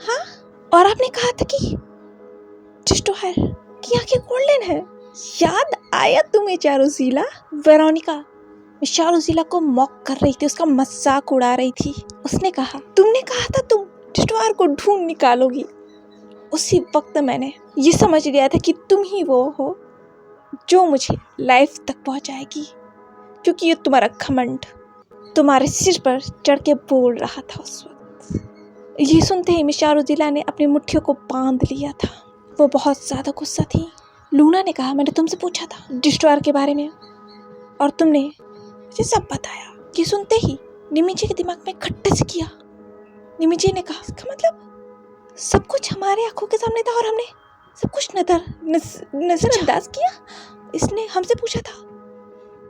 हाँ, और आपने कहा था कि डिस्ट्रॉयर की आंखें गोल्डन है। याद आया तुम्हें चौरज़ीला? वेरोनिका चौरज़ीला को मॉक कर रही थी, उसका मजाक उड़ा रही थी। उसने कहा, तुमने कहा था तुम डिस्ट्रॉयर को ढूंढ निकालोगी। उसी वक्त मैंने ये समझ लिया था कि तुम ही वो हो जो मुझे लाइफ तक पहुंचाएगी, क्योंकि ये तुम्हारा घमंड तुम्हारे सिर पर चढ़ के बोल रहा था उस वक्त। ये सुनते ही मिस चौरज़ीला ने अपनी मुट्ठियों को बांध लिया था। वो बहुत ज़्यादा गुस्सा थी। लूना ने कहा, मैंने तुमसे पूछा था डिस्ट्रॉयर के बारे में और तुमने मुझे सब बताया। ये सुनते ही निमिजी के दिमाग में खट्टा से किया। निमिजी ने कहा, इसका मतलब सब कुछ हमारे आंखों के सामने था और हमने सब कुछ नजरअंदाज किया। इसने हमसे पूछा था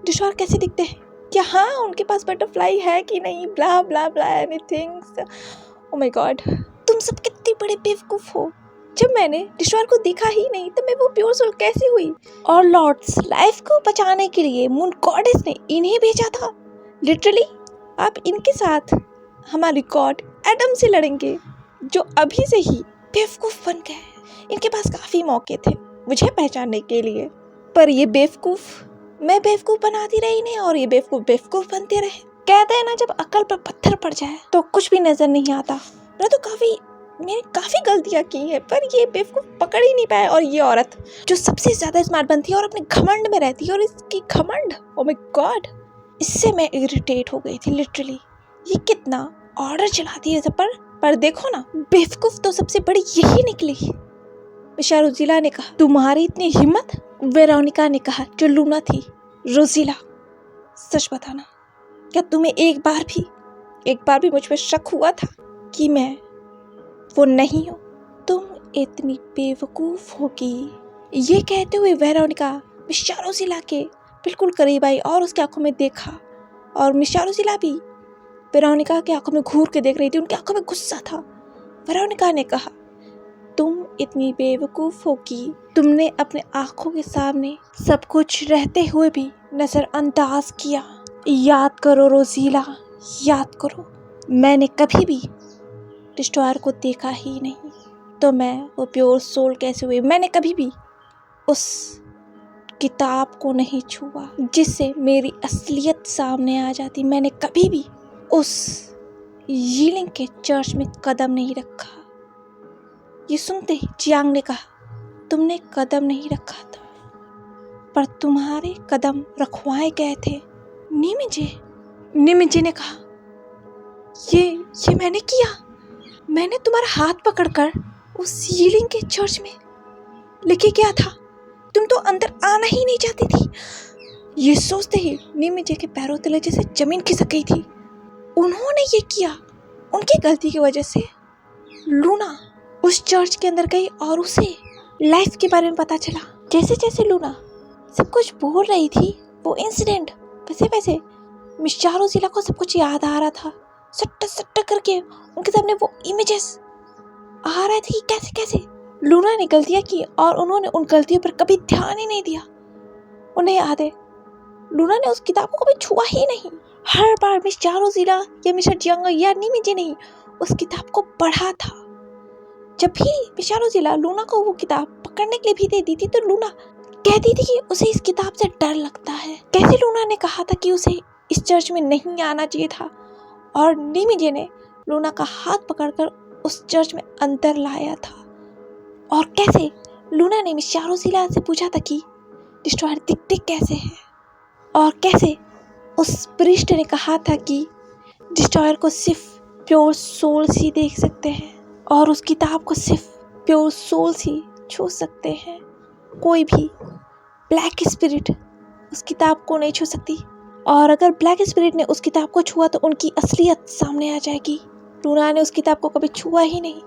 डिस्ट्रॉयर कैसे दिखते हैं, क्या हाँ उनके पास बटरफ्लाई है कि नहीं, ब्ला ब्ला ब्ला एनीथिंग। ओह माय गॉड, तुम सब कितने बड़े बेवकूफ हो। जब मैंने डिस्ट्रॉयर को देखा ही नहीं तो मैं वो प्योर सोल कैसे हुई? और लॉर्ड्स, लाइफ को बचाने के लिए मून गॉडेस ने इन्हें भेजा था। लिटरली आप इनके साथ हमारी गॉड एडम से लड़ेंगे, जो अभी से ही बेवकूफ़ बन गए। इनके पास काफ़ी मौके थे मुझे पहचानने के लिए, पर ये बेवकूफ़, मैं बेवकूफ़ बनाती रही इन्हें और ये बेवकूफ़ बेवकूफ़ बनते रहे। कहते हैं ना, जब अक्ल पर पत्थर पड़ जाए तो कुछ भी नज़र नहीं आता। मैंने काफ़ी गलतियाँ की हैं, पर ये बेवकूफ़ पकड़ ही नहीं पाए। और ये औरत जो सबसे ज़्यादा स्मार्ट बनती है और अपने घमंड में रहती है, और इसकी घमंड, ओ माय गॉड, इससे मैं इरिटेट हो गई थी लिटरली। ये कितना ऑर्डर चलाती है सब पर देखो ना, बेवकूफ़ तो सबसे बड़ी यही निकली। मिशा रोजीला ने कहा, तुम्हारी इतनी हिम्मत? वेरोनिका ने कहा, जो लूना थी। रोजीला, सच बताना, क्या तुम्हें एक बार भी मुझ पर शक हुआ था कि मैं वो नहीं हूँ? तुम इतनी बेवकूफ़ होगी। ये कहते हुए वेरोनिका मिशा रोजीला के बिल्कुल करीब आई और उसकी आंखों में देखा, और मिशा रोजीला भी वेरोनिका की आंखों में घूर के देख रही थी। उनकी आंखों में गुस्सा था। वेरोनिका ने कहा, तुम इतनी बेवकूफ़ होगी। तुमने अपने आंखों के सामने सब कुछ रहते हुए भी नज़रअंदाज किया। याद करो रोजीला, याद करो, मैंने कभी भी डिस्ट्रॉयर को देखा ही नहीं, तो मैं वो प्योर सोल कैसे हुई? मैंने कभी भी उस किताब को नहीं छुआ जिससे मेरी असलियत सामने आ जाती। मैंने कभी भी उस यीलिंग के चर्च में कदम नहीं रखा। ये सुनते ही जियांग ने कहा, तुमने कदम नहीं रखा था, पर तुम्हारे कदम रखवाए गए थे। निमिजे ने कहा, ये मैंने किया। मैंने तुम्हारा हाथ पकड़कर उस यीलिंग के चर्च में लेके गया था। तुम तो अंदर आना ही नहीं चाहती थी। ये सोचते ही निमिजे के पैरों तले जैसे जमीन खिसक गई थी। उन्होंने ये किया, उनकी गलती की वजह से लूना उस चर्च के अंदर गई और उसे लाइफ के बारे में पता चला। जैसे जैसे लूना सब कुछ बोल रही थी, वो इंसिडेंट, वैसे मिशा रोजीला को सब कुछ याद आ रहा था। सट्टा सट्टा करके उनके सामने वो इमेजेस आ रहे थे कि कैसे कैसे लूना ने गलतियां की और उन्होंने उन गलतियों पर कभी ध्यान ही नहीं दिया। उन्हें याद है, लूना ने उस किताब को कभी छुआ ही नहीं। हर बार मिशा रोजीला या मिशा जियांग या निमिजे ने उस किताब को पढ़ा था। जब भी मिशा रोजीला लूना को वो किताब पकड़ने के लिए भी दे दी थी, तो लूना कहती थी कि उसे इस किताब से डर लगता है। कैसे लूना ने कहा था कि उसे इस चर्च में नहीं आना चाहिए था, और निमिजे ने लूना का हाथ पकड़कर उस चर्च में अंदर लाया था। और कैसे लूना ने मिशा रोजीला से पूछा था कि डिस्ट्रॉयर दिखते कैसे हैं, और कैसे उस प्रीस्ट ने कहा था कि डिस्ट्रॉयर को सिर्फ प्योर सोल ही देख सकते हैं और उस किताब को सिर्फ प्योर सोल ही छू सकते हैं। कोई भी ब्लैक स्पिरिट उस किताब को नहीं छू सकती, और अगर ब्लैक स्पिरिट ने उस किताब को छुआ तो उनकी असलियत सामने आ जाएगी। लूना ने उस किताब को कभी छुआ ही नहीं,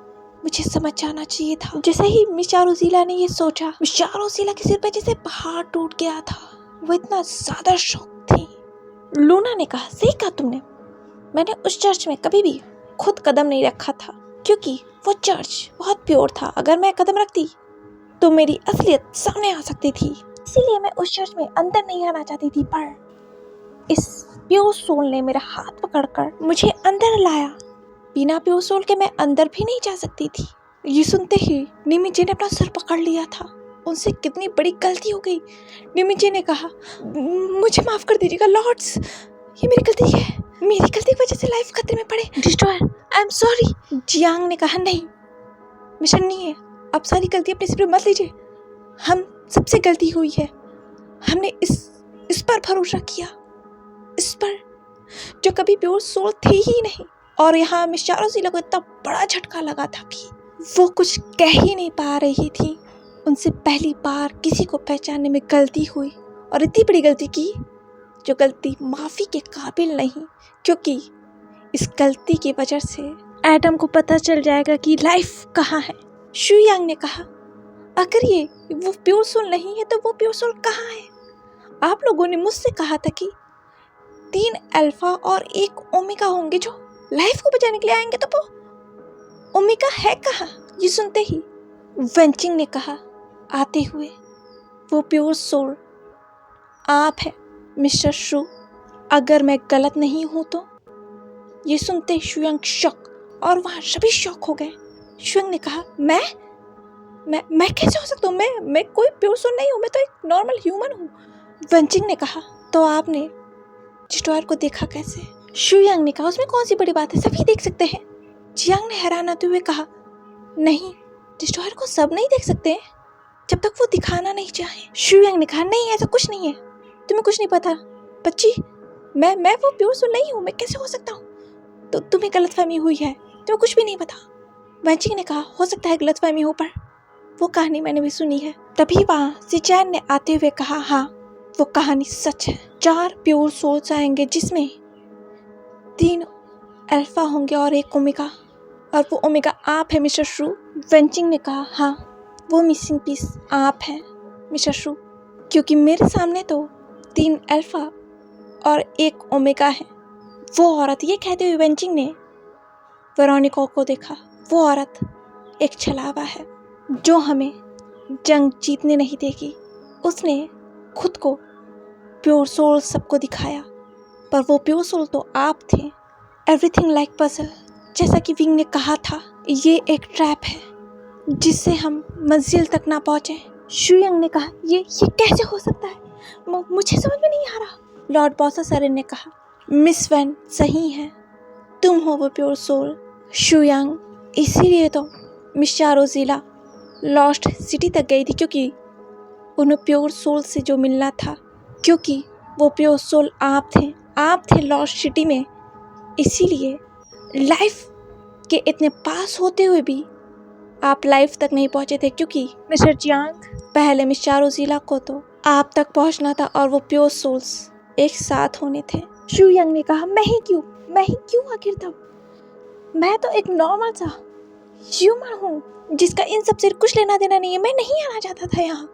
मुझे समझ जाना चाहिए था। जैसे ही मिशा रोजीला ने ये सोचा, मिशा रोजीला के सिर पे जैसे पहाड़ टूट गया था। वो इतना ज्यादा शॉक थी। लूना ने कहा, सही कहा तुमने, मैंने उस चर्च में कभी भी खुद कदम नहीं रखा था, क्योंकि वो चर्च बहुत प्योर था। अगर मैं कदम रखती तो मेरी असलियत सामने आ सकती थी, इसीलिए मैं उस चर्च में अंदर नहीं आना चाहती थी। पर इस प्योर सोल ने मेरा हाथ पकड़कर मुझे अंदर लाया। बिना प्योर सोल के मैं अंदर भी नहीं जा सकती थी। ये सुनते ही निमिजे ने अपना सर पकड़ लिया था। उनसे कितनी बड़ी गलती हो गई। निमिजे ने कहा, मुझे माफ कर दीजिएगा लॉर्ड्स, ये मेरी गलती है, मेरी गलती की वजह से लाइफ खतरे में पड़े। Destroyer, I am sorry. Jiang ने कहा, नहीं, मिशन नहीं है, आप सारी गलती अपने सिर पे मत लीजिए। हम सबसे गलती हुई है। हमने इस पर भरोसा किया, इस पर जो कभी प्योर सोल थे ही नहीं। और यहाँ मिशा रोजीला को इतना बड़ा झटका लगा था कि वो कुछ कह ही नहीं पा रही थी। उनसे पहली बार किसी को पहचानने में गलती हुई, और इतनी बड़ी गलती की जो गलती माफ़ी के काबिल नहीं, क्योंकि इस गलती की वजह से एडम को पता चल जाएगा कि लाइफ कहाँ है। शुयांग ने कहा, अगर ये वो प्योर सोल नहीं है तो वो प्योर सोल कहाँ है? आप लोगों ने मुझसे कहा था कि 3 अल्फा और 1 ओमेगा होंगे जो लाइफ को बचाने के लिए आएंगे, तो वो ओमेगा है कहाँ? ये सुनते ही वेंचिंग ने कहा, आते हुए, वो प्योर सोल आप है मिस्टर शू, अगर मैं गलत नहीं हूँ तो। ये सुनते शुयांग शॉक, और वहाँ सभी शॉक हो गए। शुयंग ने कहा, मैं कैसे हो सकता हूँ? मैं कोई प्योर सोल नहीं हूँ, मैं तो एक नॉर्मल ह्यूमन हूँ। वंचिंग ने कहा, तो आपने डिस्ट्रॉयर को देखा कैसे? शुयांग ने कहा, उसमें कौन सी बड़ी बात है, सभी देख सकते हैं। जियांग ने हैरान होते हुए कहा, नहीं, डिस्ट्रॉयर को सब नहीं देख सकते जब तक वो दिखाना नहीं चाहे। शुयांग ने कहा, नहीं, ऐसा कुछ नहीं है, तुम्हें कुछ नहीं पता बच्ची, मैं वो प्योर सोल नहीं हूँ, मैं कैसे हो सकता हूँ? तो तुम्हें गलतफहमी हुई है, तुम्हें कुछ भी नहीं पता। वंचिंग ने कहा, हो सकता है गलतफहमी हो, पर वो कहानी मैंने भी सुनी है। तभी वहाँ सिचैन ने आते हुए कहा, हाँ, वो कहानी सच है। 4 प्योर सोल्स आएंगे जिसमें 3 अल्फा होंगे और 1 ओमेगा, और वो ओमेगा आप है मिस्टर शू। वेंचिंग ने कहा, हाँ, वो मिसिंग पीस आप है मिस्टर शू, क्योंकि मेरे सामने तो 3 अल्फा और 1 ओमेगा है। वो औरत, ये कहते हुए वेंचिंग ने वेरोनिका को देखा, वो औरत एक छलावा है जो हमें जंग जीतने नहीं देगी। उसने खुद को प्योर सोल सबको दिखाया, पर वो प्योर सोल तो आप थे। एवरीथिंग लाइक पजल, जैसा कि विंग ने कहा था, ये एक ट्रैप है जिससे हम मंजिल तक ना पहुंचे। शुयांग ने कहा, ये कैसे हो सकता है? मुझे समझ में नहीं आ रहा। लॉर्ड बॉसासरन ने कहा, मिस वैन सही है, तुम हो वो प्योर सोल। शुयांग, इसीलिए तो मिस चारोजिला लॉस्ट सिटी तक गई थी, क्योंकि उन्हें प्योर सोल से जो मिलना था, क्योंकि वो प्योर सोल आप थे लॉस्ट सिटी में। इसीलिए लाइफ के इतने पास होते हुए भी आप लाइफ तक नहीं पहुंचे थे, क्योंकि मिस्टर जियांग, पहले मिस चारोजिला को तो आप तक पहुंचना था और वो प्योर सोल्स एक साथ होने थे। शुयांग ने कहा, मैं ही क्यों आखिर तब? मैं तो एक नॉर्मल सा ह्यूमन हूँ जिसका इन सब से कुछ लेना देना नहीं है। मैं नहीं आना चाहता था यहाँ।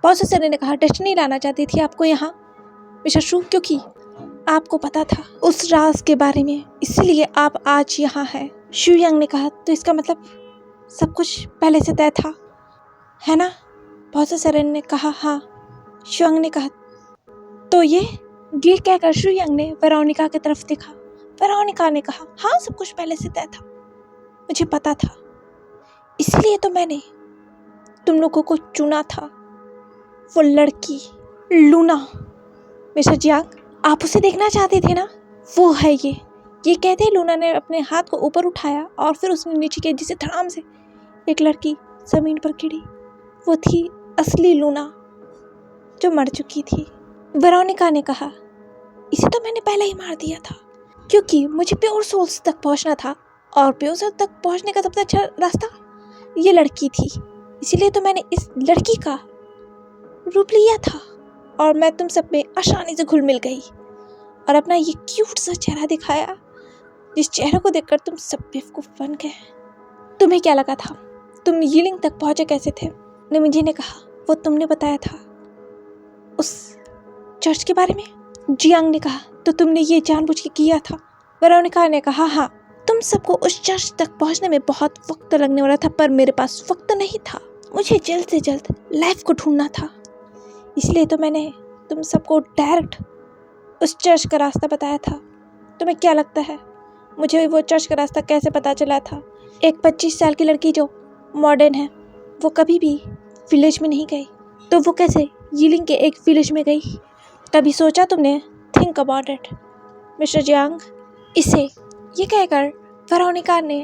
बॉसासरन ने कहा, डेस्टिनी लाना चाहती थी आपको यहाँ मिस्टर शू, क्योंकि आपको पता था उस राज के बारे में, इसलिए आप आज यहाँ हैं। शुयांग ने कहा, तो इसका मतलब सब कुछ पहले से तय था, है ना? बॉसासरन ने कहा, हाँ। शुयांग ने कहा, तो ये कहकर शुयांग ने वेरोनिका की तरफ देखा। वेरोनिका ने कहा, हाँ, सब कुछ पहले से तय था, मुझे पता था, इसलिए तो मैंने तुम लोगों को चुना था। वो लड़की लूना, मिस्टर जियांग, आप उसे देखना चाहते थे ना? वो है ये कहते ही लूना ने अपने हाथ को ऊपर उठाया और फिर उसने नीचे किया, जिसे धड़ाम से एक लड़की जमीन पर गिरी। वो थी असली लूना जो मर चुकी थी। वेरोनिका ने कहा, इसे तो मैंने पहले ही मार दिया था, क्योंकि मुझे प्योर सोल्स तक पहुंचना था, और प्योर सोल्स तक पहुंचने का सबसे अच्छा रास्ता ये लड़की थी। इसीलिए तो मैंने इस लड़की का रूप लिया था, और मैं तुम सब में आसानी से घुल मिल गई और अपना ये क्यूट सा चेहरा दिखाया, जिस चेहरे को देखकर तुम सब बेवकूफ बन गए। तुम्हें क्या लगा था? तुम यीलिंग तक पहुंचे कैसे थे? निमिजी ने कहा, वो तुमने बताया था उस चर्च के बारे में। जियांग ने कहा, तो तुमने ये जानबूझ के किया था? वेरोनिका ने कहा, हाँ, तुम सबको उस चर्च तक पहुंचने में बहुत वक्त लगने वाला था, पर मेरे पास वक्त नहीं था। मुझे जल्द से जल्द लाइफ को ढूंढना था, इसलिए तो मैंने तुम सबको डायरेक्ट उस चर्च का रास्ता बताया था। तुम्हें क्या लगता है मुझे वो चर्च का रास्ता कैसे पता चला था? एक 25 साल की लड़की जो मॉडर्न है, वो कभी भी विलेज में नहीं गई, तो वो कैसे यीलिंग के एक विलेज में गई? कभी सोचा तुमने? Think about it mister Jiang. इसे ये कहकर वेरोनिका ने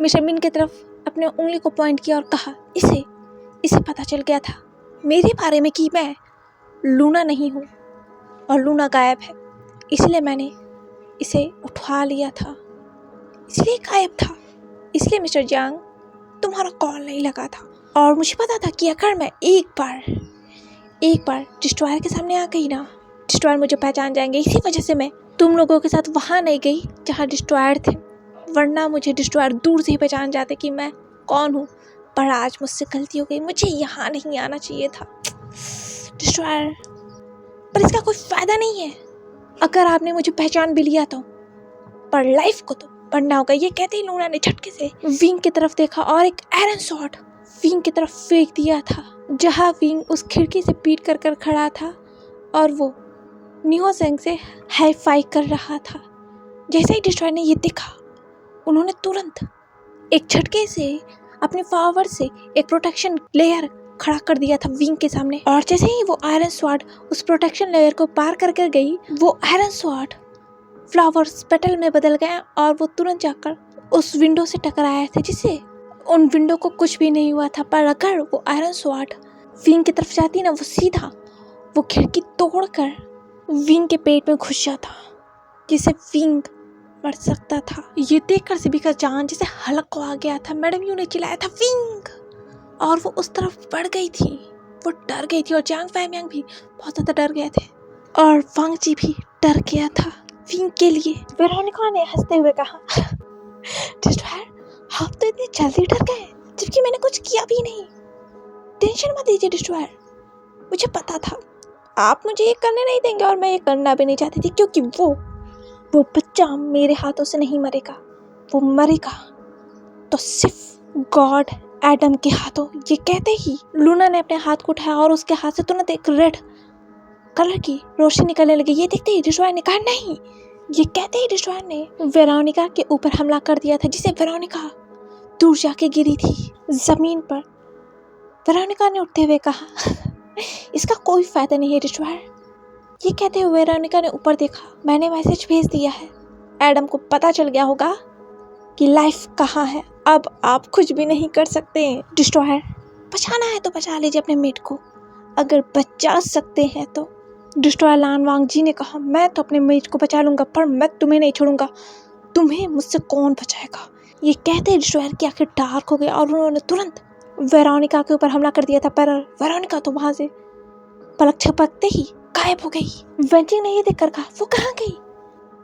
मिस्टर मिन की तरफ अपने उंगली को पॉइंट किया और कहा, इसे पता चल गया था मेरे बारे में कि मैं लूना नहीं हूँ और लूना गायब है, इसलिए मैंने इसे उठा लिया था, इसलिए गायब था। इसलिए मिस्टर जियांग, तुम्हारा कॉल नहीं लगा था, और मुझे पता था कि अगर मैं एक बार डिस्ट्रॉयर के सामने आ गई ना, डिस्ट्रॉयर मुझे पहचान जाएंगे। इसी वजह से मैं तुम लोगों के साथ वहाँ नहीं गई जहाँ डिस्ट्रॉयर थे, वरना मुझे डिस्ट्रॉयर दूर से ही पहचान जाते कि मैं कौन हूँ। पर आज मुझसे गलती हो गई, मुझे यहाँ नहीं आना चाहिए था डिस्ट्रॉयर, पर इसका कोई फ़ायदा नहीं है अगर आपने मुझे पहचान भी लिया तो, पर लाइफ को तो बढ़ना होगा। ये कहते ही लूना ने झटके से विंग की तरफ देखा और एक आयरन शॉट विंग की तरफ फेंक दिया था, जहाँ विंग उस खिड़की से पीट कर खड़ा था और वो नियोसेंग से हाई फाई कर रहा था। जैसे ही डिस्ट्रॉयर ने ये देखा, उन्होंने तुरंत एक झटके से अपने पावर से एक प्रोटेक्शन लेयर खड़ा कर दिया था विंग के सामने। और जैसे ही वो आयरन स्वॉर्ड उस प्रोटेक्शन लेयर को पार कर कर गई, वो आयरन स्वॉर्ड फ्लावर्स पेटल में बदल गया और वो तुरंत जाकर उस विंडो से टकराया था, जिससे उन विंडो को कुछ भी नहीं हुआ था। पर अगर वो आयरन स्वॉर्ड विंग की तरफ जाती ना, वो सीधा वो खिड़की तोड़कर विंग के पेट में घुस जाता, जिससे विंग मर सकता था। ये देखकर सिबी का जान जैसे हलक को आ गया था। मैडम यू ने चिल्लाया था विंग, और वो उस तरफ बढ़ गई थी। वो डर गई थी और जांग फैमियांग भी बहुत ज़्यादा डर गए थे और वांग जी भी डर गया था विंग के लिए। वेरोनिका ने हंसते हुए कहा, डिस्ट्रॉयर, आप तो इतनी जल्दी डर गए जबकि मैंने कुछ किया भी नहीं। टेंशन मत लीजिए डिस्ट्रॉयर, मुझे पता था आप मुझे ये करने नहीं देंगे और मैं ये करना भी नहीं चाहती थी, क्योंकि वो बच्चा मेरे हाथों से नहीं मरेगा। वो मरेगा तो सिर्फ गॉड एडम के हाथों। ये कहते ही लूना ने अपने हाथ को उठाया और उसके हाथ से तुरंत एक रेड कलर की रोशनी निकलने लगी। ये देखते ही डिस्ट्रॉयर ने कहा नहीं। ये कहते ही डिस्ट्रॉयर ने वेरोनिका के ऊपर हमला कर दिया था, जिसे वेरोनिका दूर जाके गिरी थी जमीन पर। वेरोनिका ने उठते हुए कहा, इसका कोई फायदा नहीं है डिस्ट्रॉयर। ये कहते हुए वेरोनिका ने ऊपर देखा। मैंने मैसेज भेज दिया है। एडम को पता चल गया होगा कि लाइफ कहाँ है। अब आप कुछ भी नहीं कर सकते डिस्ट्रॉयर। बचाना है तो बचा लीजिए अपने मेट को, अगर बचा सकते हैं तो। डिस्ट्रॉयर लान वांग जी ने कहा, मैं तो अपने मेट को बचा लूंगा, पर मैं तुम्हें नहीं छोड़ूंगा। तुम्हें मुझसे कौन बचाएगा। ये कहते ही डिस्ट्रॉयर की आंखें डार्क हो गई और उन्होंने तुरंत वेरोनिका के ऊपर हमला कर दिया था। पर वेरोनिका तो वहां से पलक झपकते ही गायब हो गई। वेंचिंग ने ये देखकर कहा, वो कहाँ गई।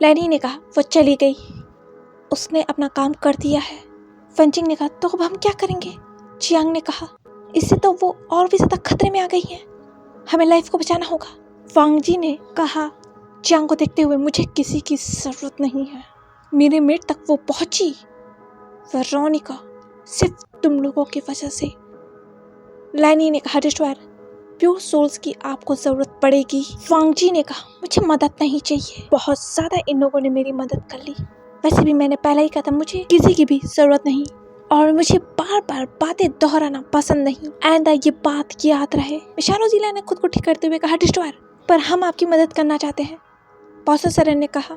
लैनी ने कहा, वो चली गई, उसने अपना काम कर दिया है। वेंचिंग ने कहा, तो अब हम क्या करेंगे। चियांग ने कहा, इससे तो वो और भी ज्यादा खतरे में आ गई हैं, हमें लाइफ को बचाना होगा। वांग जी ने कहा चियांग को देखते हुए, मुझे किसी की जरूरत नहीं है, मेरे मेट तक वो पहुंची वेरोनिका सिर्फ तुम लोगों की वजह से। लैनी ने कहा, डिस्ट्रॉयर, प्योर सोल्स की आपको जरूरत पड़ेगी। वांग जी ने कहा, मुझे मदद नहीं चाहिए, बहुत ज्यादा इन लोगों ने मेरी मदद कर ली। वैसे भी मैंने पहले ही कहा था, मुझे किसी की भी जरूरत नहीं, और मुझे बार बार बातें दोहराना पसंद नहीं। आइंदा ये बात याद रहे। मिशारो जिला ने खुद को ठीक करते हुए कहा, डिस्ट्रॉयर, पर हम आपकी मदद करना चाहते हैं। बॉसर सरन ने कहा,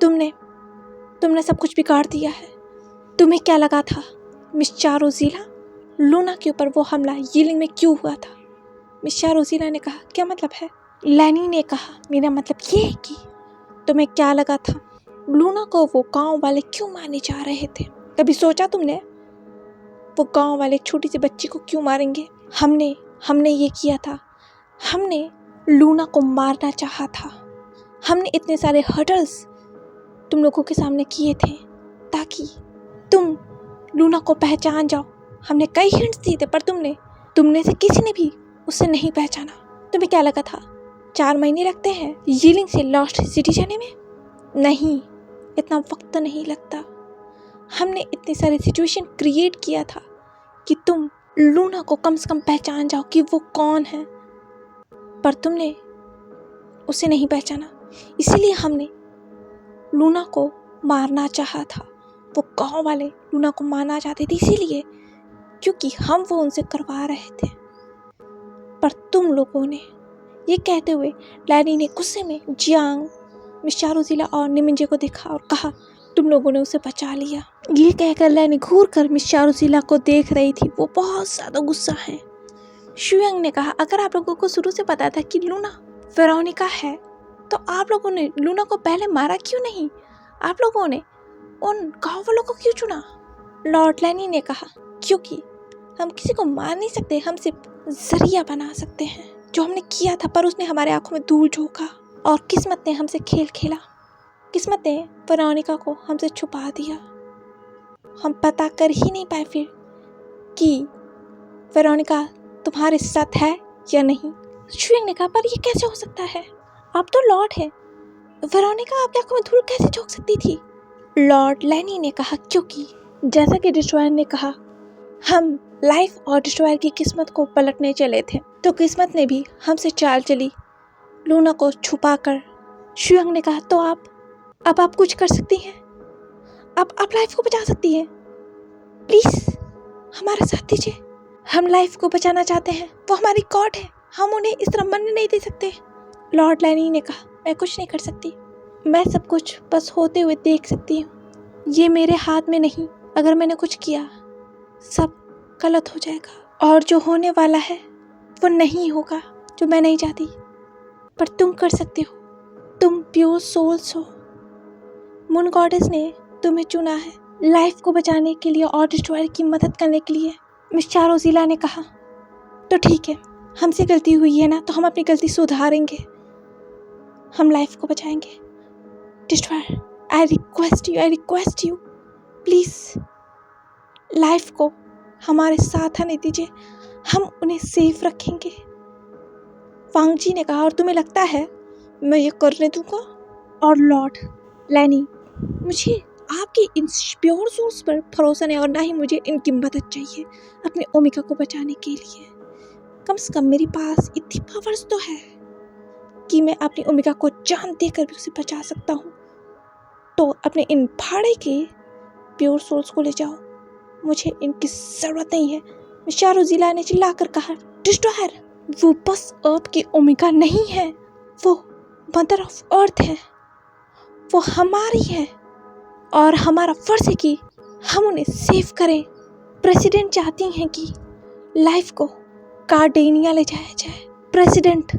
तुमने सब कुछ बिगाड़ दिया है। तुम्हें क्या लगा था मिस चारो जिला, लूना के ऊपर वो हमला यीलिंग में क्यों हुआ था। मिस चारो जिला ने कहा, क्या मतलब है। लैनी ने कहा, मेरा मतलब ये है कि तुम्हें क्या लगा था लूना को वो गांव वाले क्यों मारने जा रहे थे। कभी सोचा तुमने वो गांव वाले छोटी सी बच्ची को क्यों मारेंगे। हमने ये किया था, हमने लूना को मारना चाहा था। हमने इतने सारे हर्डल्स तुम लोगों के सामने किए थे ताकि तुम लूना को पहचान जाओ। हमने कई हिंट्स दिए थे, पर तुमने से किसी ने भी उसे नहीं पहचाना। तुम्हें क्या लगा था 4 महीने लगते हैं यीलिंग से लॉस्ट सिटी जाने में। नहीं, इतना वक्त नहीं लगता। हमने इतनी सारी सिचुएशन क्रिएट किया था कि तुम लूना को कम से कम पहचान जाओ कि वो कौन है, पर तुमने उसे नहीं पहचाना। इसीलिए हमने लूना को मारना चाहा था। वो गांव वाले लूना को मारना चाहते थे, इसीलिए क्योंकि हम वो उनसे करवा रहे थे। पर तुम लोगों ने, ये कहते हुए लैनी ने गुस्से में जियांग, मिस चारो जिला और निमिंजे को देखा और कहा, तुम लोगों ने उसे बचा लिया। ये कहकर लैनी घूर कर मिस चारो जिला को देख रही थी। वो बहुत ज्यादा गुस्सा है। शुयांग ने कहा, अगर आप लोगों को शुरू से पता था कि लूना वेरोनिका है, तो आप लोगों ने लूना को पहले मारा क्यों नहीं। आप लोगों ने उन गाँव वालों को क्यों चुना। लॉर्ड लैनी ने कहा, क्योंकि हम किसी को मार नहीं सकते, हम सिर्फ जरिया बना सकते हैं। जो हमने किया था, पर उसने हमारे आंखों में धूल झोंका और किस्मत ने हमसे खेल खेला। किस्मत ने वेरोनिका को हमसे छुपा दिया। हम पता कर ही नहीं पाए फिर कि वेरोनिका तुम्हारे साथ है या नहीं। शुयांग ने कहा, पर ये कैसे हो सकता है, आप तो लॉर्ड है, वेरोनिका आपकी आंखों में धूल कैसे झोंक सकती थी। लॉर्ड लैनी ने कहा, क्योंकि जैसा कि डिस्ट्रॉयर ने कहा, हम लाइफ और डिस्ट्रॉयर की किस्मत को पलटने चले थे, तो किस्मत ने भी हमसे चाल चली लूना को छुपा कर। शुयांग ने कहा, तो अब आप कुछ कर सकती हैं, अब आप लाइफ को बचा सकती हैं। प्लीज़ हमारा साथ दीजिए। हम लाइफ को बचाना चाहते हैं, वो हमारी गॉड है, हम उन्हें इस तरह मरने नहीं दे सकते। लॉर्ड लैनी ने कहा, मैं कुछ नहीं कर सकती, मैं सब कुछ बस होते हुए देख सकती हूँ। ये मेरे हाथ में नहीं, अगर मैंने कुछ किया सब गलत हो जाएगा और जो होने वाला है वो नहीं होगा जो मैं नहीं चाहती। पर तुम कर सकते हो, तुम प्योर सोल्स हो। मून गॉडेस ने तुम्हें चुना है लाइफ को बचाने के लिए और डिस्ट्रॉयर की मदद करने के लिए। मिस चारोजीला ने कहा, तो ठीक है, हमसे गलती हुई है ना, तो हम अपनी गलती सुधारेंगे, हम लाइफ को बचाएंगे। Destroyer, I request you please life को हमारे साथ आने दीजिए, हम उन्हें सेफ रखेंगे। वांग जी ने कहा, और तुम्हें लगता है मैं ये करने दूंगा? और लॉर्ड लैनी, मुझे आपकी इन प्योर सोर्स पर भरोसा नहीं और ना ही मुझे इनकी मदद चाहिए अपने ओमिका को बचाने के लिए। कम से कम मेरे पास इतनी पावर्स तो है कि मैं अपनी ओमिका को जान देकर भी उसे बचा सकता हूँ। तो अपने इन भाड़े के प्योर सोल्स को ले जाओ, मुझे इनकी ज़रूरत नहीं है। मिस चारोजीला ने चिल्लाकर कहा, डिस्ट्रॉयर, वो बस अर्थ की ओमिका नहीं है, वो मदर ऑफ अर्थ है, वो हमारी है और हमारा फर्ज है कि हम उन्हें सेव करें। प्रेसिडेंट चाहती हैं कि लाइफ को कार्डेनिया ले जाया जाए, प्रेसिडेंट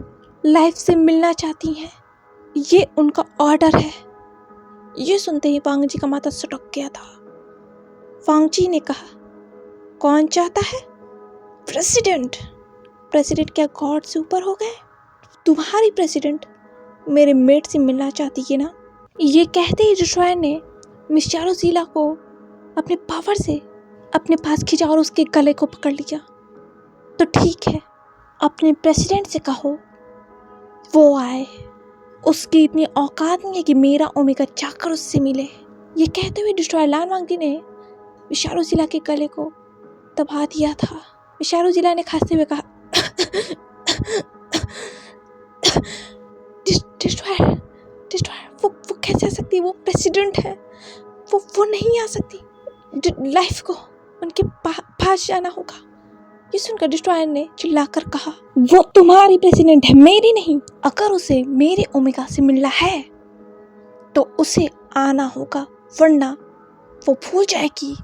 लाइफ से मिलना चाहती हैं, ये उनका ऑर्डर है। ये सुनते ही वांग जी का माथा सटक गया था। वांग जी ने कहा, कौन चाहता है? प्रेसिडेंट। प्रेसिडेंट क्या गॉड से ऊपर हो गए? तुम्हारी प्रेसिडेंट मेरे मेट से मिलना चाहती है ना? ये कहते ही डिस्ट्रॉयर ने मिस चारोजीला को अपने पावर से अपने पास खींचा और उसके गले को पकड़ लिया। तो ठीक है, अपने प्रेसिडेंट से कहो वो आए, उसकी इतनी औकात नहीं है कि मेरा ओमेगा जाकर उससे मिले। ये कहते हुए डिस्ट्रॉयर लान वांग ने मिस चारोजीला के गले को दबा दिया था। मिस चारोजीला ने खांसते हुए कहा, डिस्ट्रॉयर वो कैसे आ सकती है? वो प्रेसिडेंट है, वो नहीं आ सकती। लाइफ को उनके पास जाना होगा। ये सुनकर डिस्ट्रॉयर ने चिल्लाकर कहा, वो तुम्हारी प्रेसिडेंट है, मेरी नहीं। अगर उसे मेरे ओमेगा से मिलना है तो उसे आना होगा, वरना वो भूल जाएगी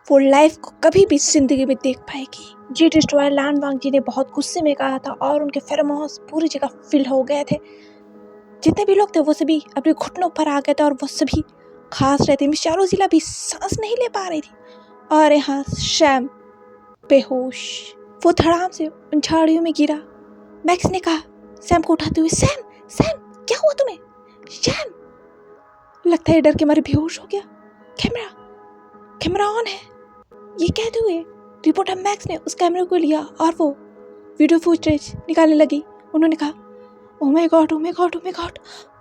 वो लाइफ को कभी भी जिंदगी में देख पाएगी। जी डिस्ट्रॉयर लान वांग जी ने बहुत गुस्से में कहा था और उनके फेरोमोन्स पूरी जगह फिल हो गए थे। जितने भी लोग थे वो सभी अपने घुटनों पर आ गए थे और वो सभी खास रहे थे। मिस चारोजीला भी सांस नहीं ले पा रही थी और यहाँ सैम बेहोश, वो धड़ाम से उन झाड़ियों में गिरा। मैक्स ने कहा सैम को उठाते हुए, सैम क्या हुआ तुम्हें? सैम लगता है डर के मारे बेहोश हो गया। कैमरा ऑन है। ये कहते हुए रिपोर्टर मैक्स ने उस कैमरे को लिया और वो वीडियो फुटेज निकालने लगी। उन्होंने कहा, ओ माय गॉड,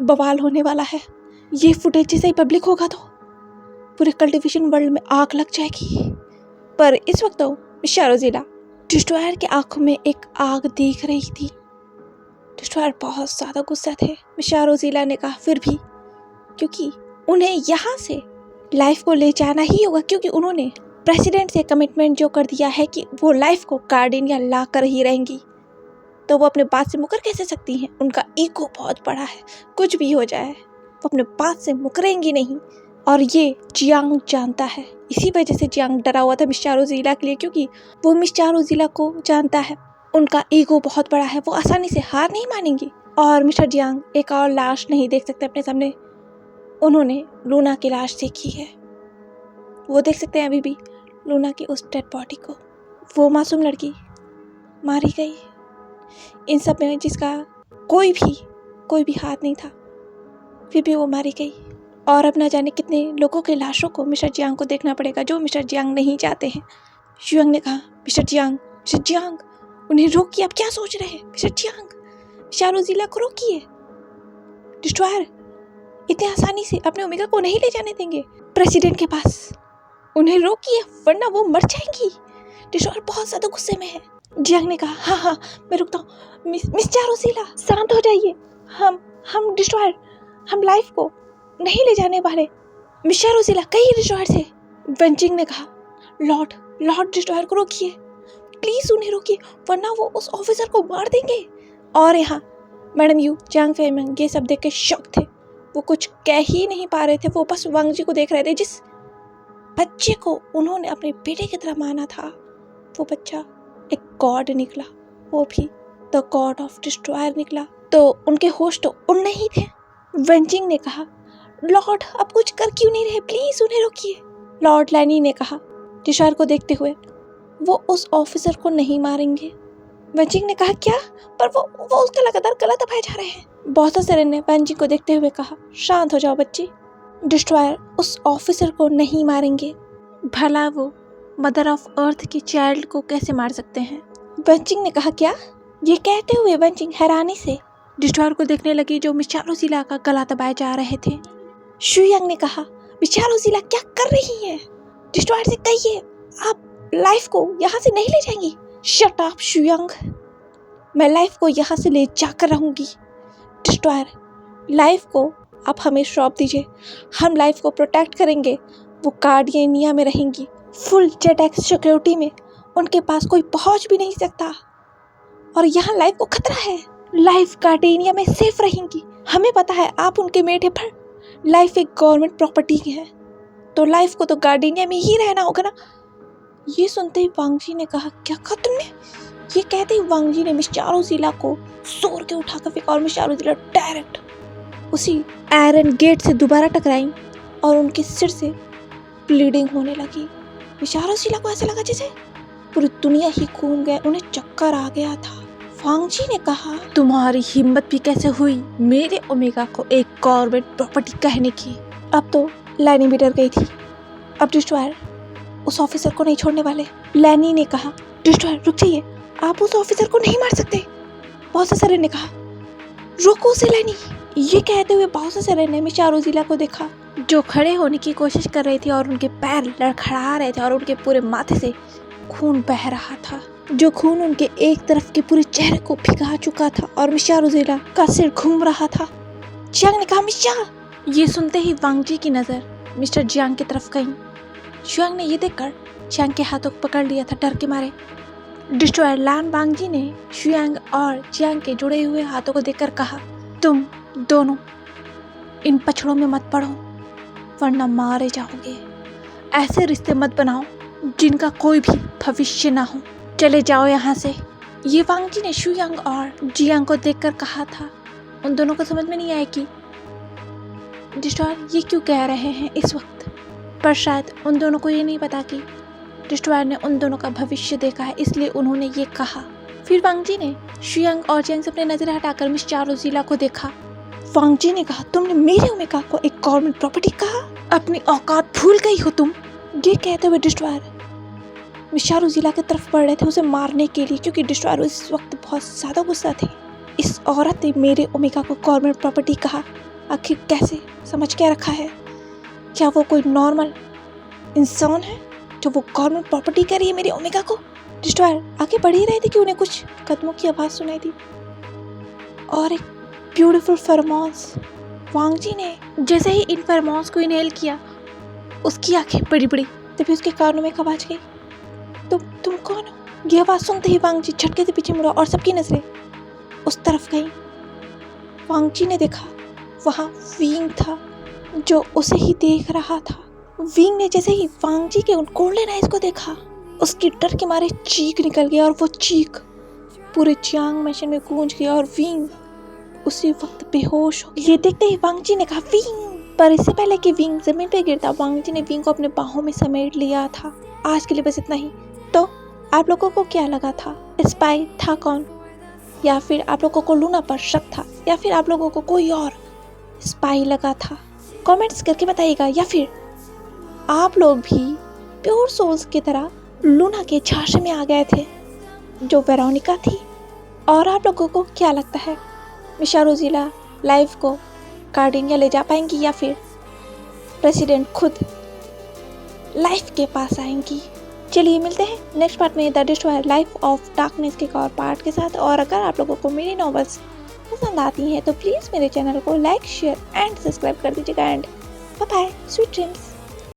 बवाल होने वाला है। ये फुटेज जैसे ही पब्लिक होगा तो पूरे कल्टिवेशन वर्ल्ड में आग लग जाएगी। पर इस वक्त तो मिस चारोजीला डिस्ट्रॉयर की आंखों में एक आग दिख रही थी। डिस्ट्रॉयर बहुत ज़्यादा गुस्सा थे। मिस चारोजीला ने कहा, फिर भी क्योंकि उन्हें यहाँ से लाइफ को ले जाना ही होगा, क्योंकि उन्होंने प्रेसिडेंट से कमिटमेंट जो कर दिया है कि वो लाइफ को कार्डेनिया ला कर ही रहेंगी, तो वो अपने बात से मुकर कैसे सकती हैं? उनका ईगो बहुत बड़ा है, कुछ भी हो जाए वो अपने बात से मुकरेंगी नहीं। और ये जियांग जानता है, इसी वजह से जियांग डरा हुआ था मिस चारोजीला के लिए, क्योंकि वो मिस चारोजीला को जानता है। उनका ईगो बहुत बड़ा है, वो आसानी से हार नहीं मानेंगी। और मिस्टर जियांग एक और लाश नहीं देख सकते अपने सामने। उन्होंने लूना की लाश देखी है, वो देख सकते हैं अभी भी लूना की उस डेड बॉडी को। वो मासूम लड़की मारी गई, इन सब में जिसका कोई भी हाथ नहीं था, फिर भी वो मारी गई। और अब ना जाने कितने लोगों के लाशों को मिस्टर जियांग को देखना पड़ेगा, जो मिस्टर जियांग नहीं चाहते हैं। युआंग ने कहा, मिस्टर जियांग उन्हें रोकिए, आप क्या सोच रहे हैं? मिस्टर जियांग, चारोजीला को रोकिए। डिस्ट्रॉयर इतने आसानी से अपने ओमेगा को नहीं ले जाने देंगे प्रेसिडेंट के पास, उन्हें रोकिए वरना वो मर जाएंगी। डिस्ट्रॉयर बहुत ज़्यादा गुस्से में है। जियांग ने कहा, हाँ मैं रुकता हूँ। मिस चारोजीला शांत हो जाइए, हम डिस्ट्रॉयर हम लाइफ को नहीं ले जाने वाले। मिस चारोजीला कहिए डिस्ट्रॉयर से। वेंचिंग ने कहा, लॉर्ड लॉर्ड डिस्ट्रॉयर को रोकिए, प्लीज उन्हें रोकिए वरना वो उस ऑफिसर को मार देंगे। और यहाँ मैडम यू, चांग फेइमिंग ये सब देख के शॉक थे। वो कुछ कह ही नहीं पा रहे थे, वो बस वांग जी को देख रहे थे। जिस बच्चे को उन्होंने अपने बेटे की तरह माना था, वो बच्चा एक गॉड निकला, वो भी द गॉड ऑफ डिस्ट्रॉयर निकला। तो उनके होश तो उन ही थे। वेंजिंग ने कहा, लॉर्ड आप कुछ कर क्यों नहीं रहे, प्लीज उन्हें रोकिए। लॉर्ड लैनी ने कहा डिस्ट्रॉयर को देखते हुए, वो उस ऑफिसर को नहीं मारेंगे। वेंजिंग ने कहा, क्या? पर वो उसका लगातार गला दबाए जा रहे हैं। बॉथोसेरन ने वेंजिंग को देखते हुए कहा, शांत हो जाओ बच्ची, डिस्ट्रॉयर उस ऑफिसर को नहीं मारेंगे। भला वो मदर ऑफ अर्थ की चाइल्ड को कैसे मार सकते हैं? वेंजिंग ने कहा, क्या? ये कहते हुए वेंजिंग हैरानी से डिस्ट्रॉयर को देखने लगी जो मिस चारोजीला का गला दबाए जा रहे थे। शुयांग ने कहा, मिस चारोजीला क्या कर रही है? डिस्ट्रॉयर से कहिए आप लाइफ को यहाँ से नहीं ले जाएंगी। शट अप शुयांग, मैं लाइफ को यहाँ से ले जाकर रहूंगी। डिस्ट्रॉयर लाइफ को आप हमें श्राप दीजिए, हम लाइफ को प्रोटेक्ट करेंगे। वो गार्डियनिया में रहेंगी, फुल जेट सिक्योरिटी में, उनके पास कोई पहुंच भी नहीं सकता। और यहाँ लाइफ को खतरा है, लाइफ गार्डियनिया में सेफ रहेंगी। हमें पता है आप उनके मेट हैं, पर लाइफ एक गवर्नमेंट प्रॉपर्टी है, तो लाइफ को तो गार्डियनिया में ही रहना होगा ना। ये सुनते ही वांग जी ने कहा, क्या कहा तुमने? ये कहते ही वांग जी ने मिस चारोजीला को जोर के उठाकर फेंका और मिस चारोजीला डायरेक्ट उसी आयरन गेट से दोबारा टकराई और उनके सिर से ब्लीडिंग होने लगी। मिस चारोजीला को ऐसा लगा जैसे पूरी दुनिया ही घूम गया, उन्हें चक्कर आ गया था। वांग जी ने कहा, तुम्हारी हिम्मत भी कैसे हुई मेरे ओमेगा को एक गवर्नमेंट प्रॉपर्टी कहने की? अब तो लैनी भी डर गई थी। अब डिस्ट्रॉयर उस ऑफिसर को नहीं छोड़ने वाले। लैनी ने कहा, डिस्ट्रॉयर रुक जाइए, आप उस ऑफिसर को नहीं मार सकते। बॉथोसेरन ने कहा, रोको उसे लैनी। ये कहते हुए बॉथोसेरन ने मिस चारोजीला को देखा जो खड़े होने की कोशिश कर रही थी और उनके पैर लड़खड़ा रहे थे और उनके पूरे माथे से खून बह रहा था, जो खून उनके एक तरफ के पूरे चेहरे को भिगा चुका था और मिस चारोजीला का सिर घूम रहा था। जियांग ने कहा, मिस चा। ये सुनते ही वांग जी की नजर मिस्टर जियांग की तरफ गई। शुयांग ने ये देखकर जियांग के हाथों को पकड़ लिया था डर के मारे। डिस्ट्रॉयर लान वांग जी ने शुयांग और जियांग के जुड़े हुए हाथों को देखकर कहा, तुम दोनों इन पछड़ों में मत पड़ो वरना मारे जाओगे। ऐसे रिश्ते मत बनाओ जिनका कोई भी भविष्य ना हो, चले जाओ यहाँ से। ये वांग जी ने शुयांग और जियांग को देखकर कहा था। उन दोनों को समझ में नहीं आया कि डिस्ट्रॉयर ये क्यों कह रहे हैं इस वक्त, पर शायद उन दोनों को ये नहीं पता कि डिस्ट्रॉयर ने उन दोनों का भविष्य देखा है, इसलिए उन्होंने ये कहा। फिर वांग जी ने शुयांग और जियांग से अपनी नजरें हटाकर मिस चारोजीला को देखा। वांग जी ने कहा, तुमने मेरे ओमेगा को एक गवर्नमेंट प्रॉपर्टी कहा? अपनी औकात भूल गई हो तुम। ये कहते हुए डिस्ट्रॉयर मिस चारोजीला की तरफ बढ़ रहे थे उसे मारने के लिए, क्योंकि डिस्ट्रॉयर इस वक्त बहुत ज्यादा गुस्सा थे। इस औरत ने मेरे ओमेगा को गवर्नमेंट प्रॉपर्टी कहा, आखिर कैसे समझ क्या रखा है? क्या वो कोई नॉर्मल इंसान है जो वो गवर्नमेंट प्रॉपर्टी कर रही है मेरे ओमेगा को? डिस्ट्रॉयर आगे बढ़ ही रहे थे कि उन्हें कुछ कदमों की आवाज़ सुनाई दी और एक ब्यूटीफुल फेरोमोन्स। वांग जी ने जैसे ही इन फेरोमोन्स को इनहेल किया, उसकी आंखें बड़ी बड़ी, तभी उसके कानों में एक आवाज गई, तुम कौन हो? ये आवाज़ सुनते ही वांग जी झटके से पीछे मुड़ा और सबकी नजरें उस तरफ गई। वांग जी ने देखा वहाँ विंग था जो उसे ही देख रहा था। विंग ने जैसे ही वांग जी के उन गोल्डन आइज को देखा, उसकी डर के मारे चीख निकल गया और वो चीख पूरे चियांग मैंशन में गूंज गया और विंग उसी वक्त बेहोश हो गया। ये देखते ही वांग जी ने कहा, विंग। पर इससे पहले कि विंग जमीन पे गिरता, वांग जी ने विंग को अपने बाहों में समेट लिया था। आज के लिए बस इतना ही। तो आप लोगों को क्या लगा था? स्पाई था कौन? या फिर आप लोगों को लूना पर शक था, या फिर आप लोगों को कोई और स्पाई लगा था? कमेंट्स करके बताइएगा। या फिर आप लोग भी प्योर सोल्स की तरह लूना के झांसे में आ गए थे जो वेरोनिका थी? और आप लोगों को क्या लगता है, मिस चारोजीला लाइफ को गार्डियनिया ले जा पाएंगी या फिर प्रेसिडेंट खुद लाइफ के पास आएंगी? चलिए मिलते हैं नेक्स्ट पार्ट में the destroyer life of darkness के एक और पार्ट के साथ। और अगर आप लोगों को मेरी नॉवेल्स पसंद आती हैं तो प्लीज़ मेरे चैनल को लाइक, शेयर एंड सब्सक्राइब कर दीजिएगा। And bye bye, sweet dreams.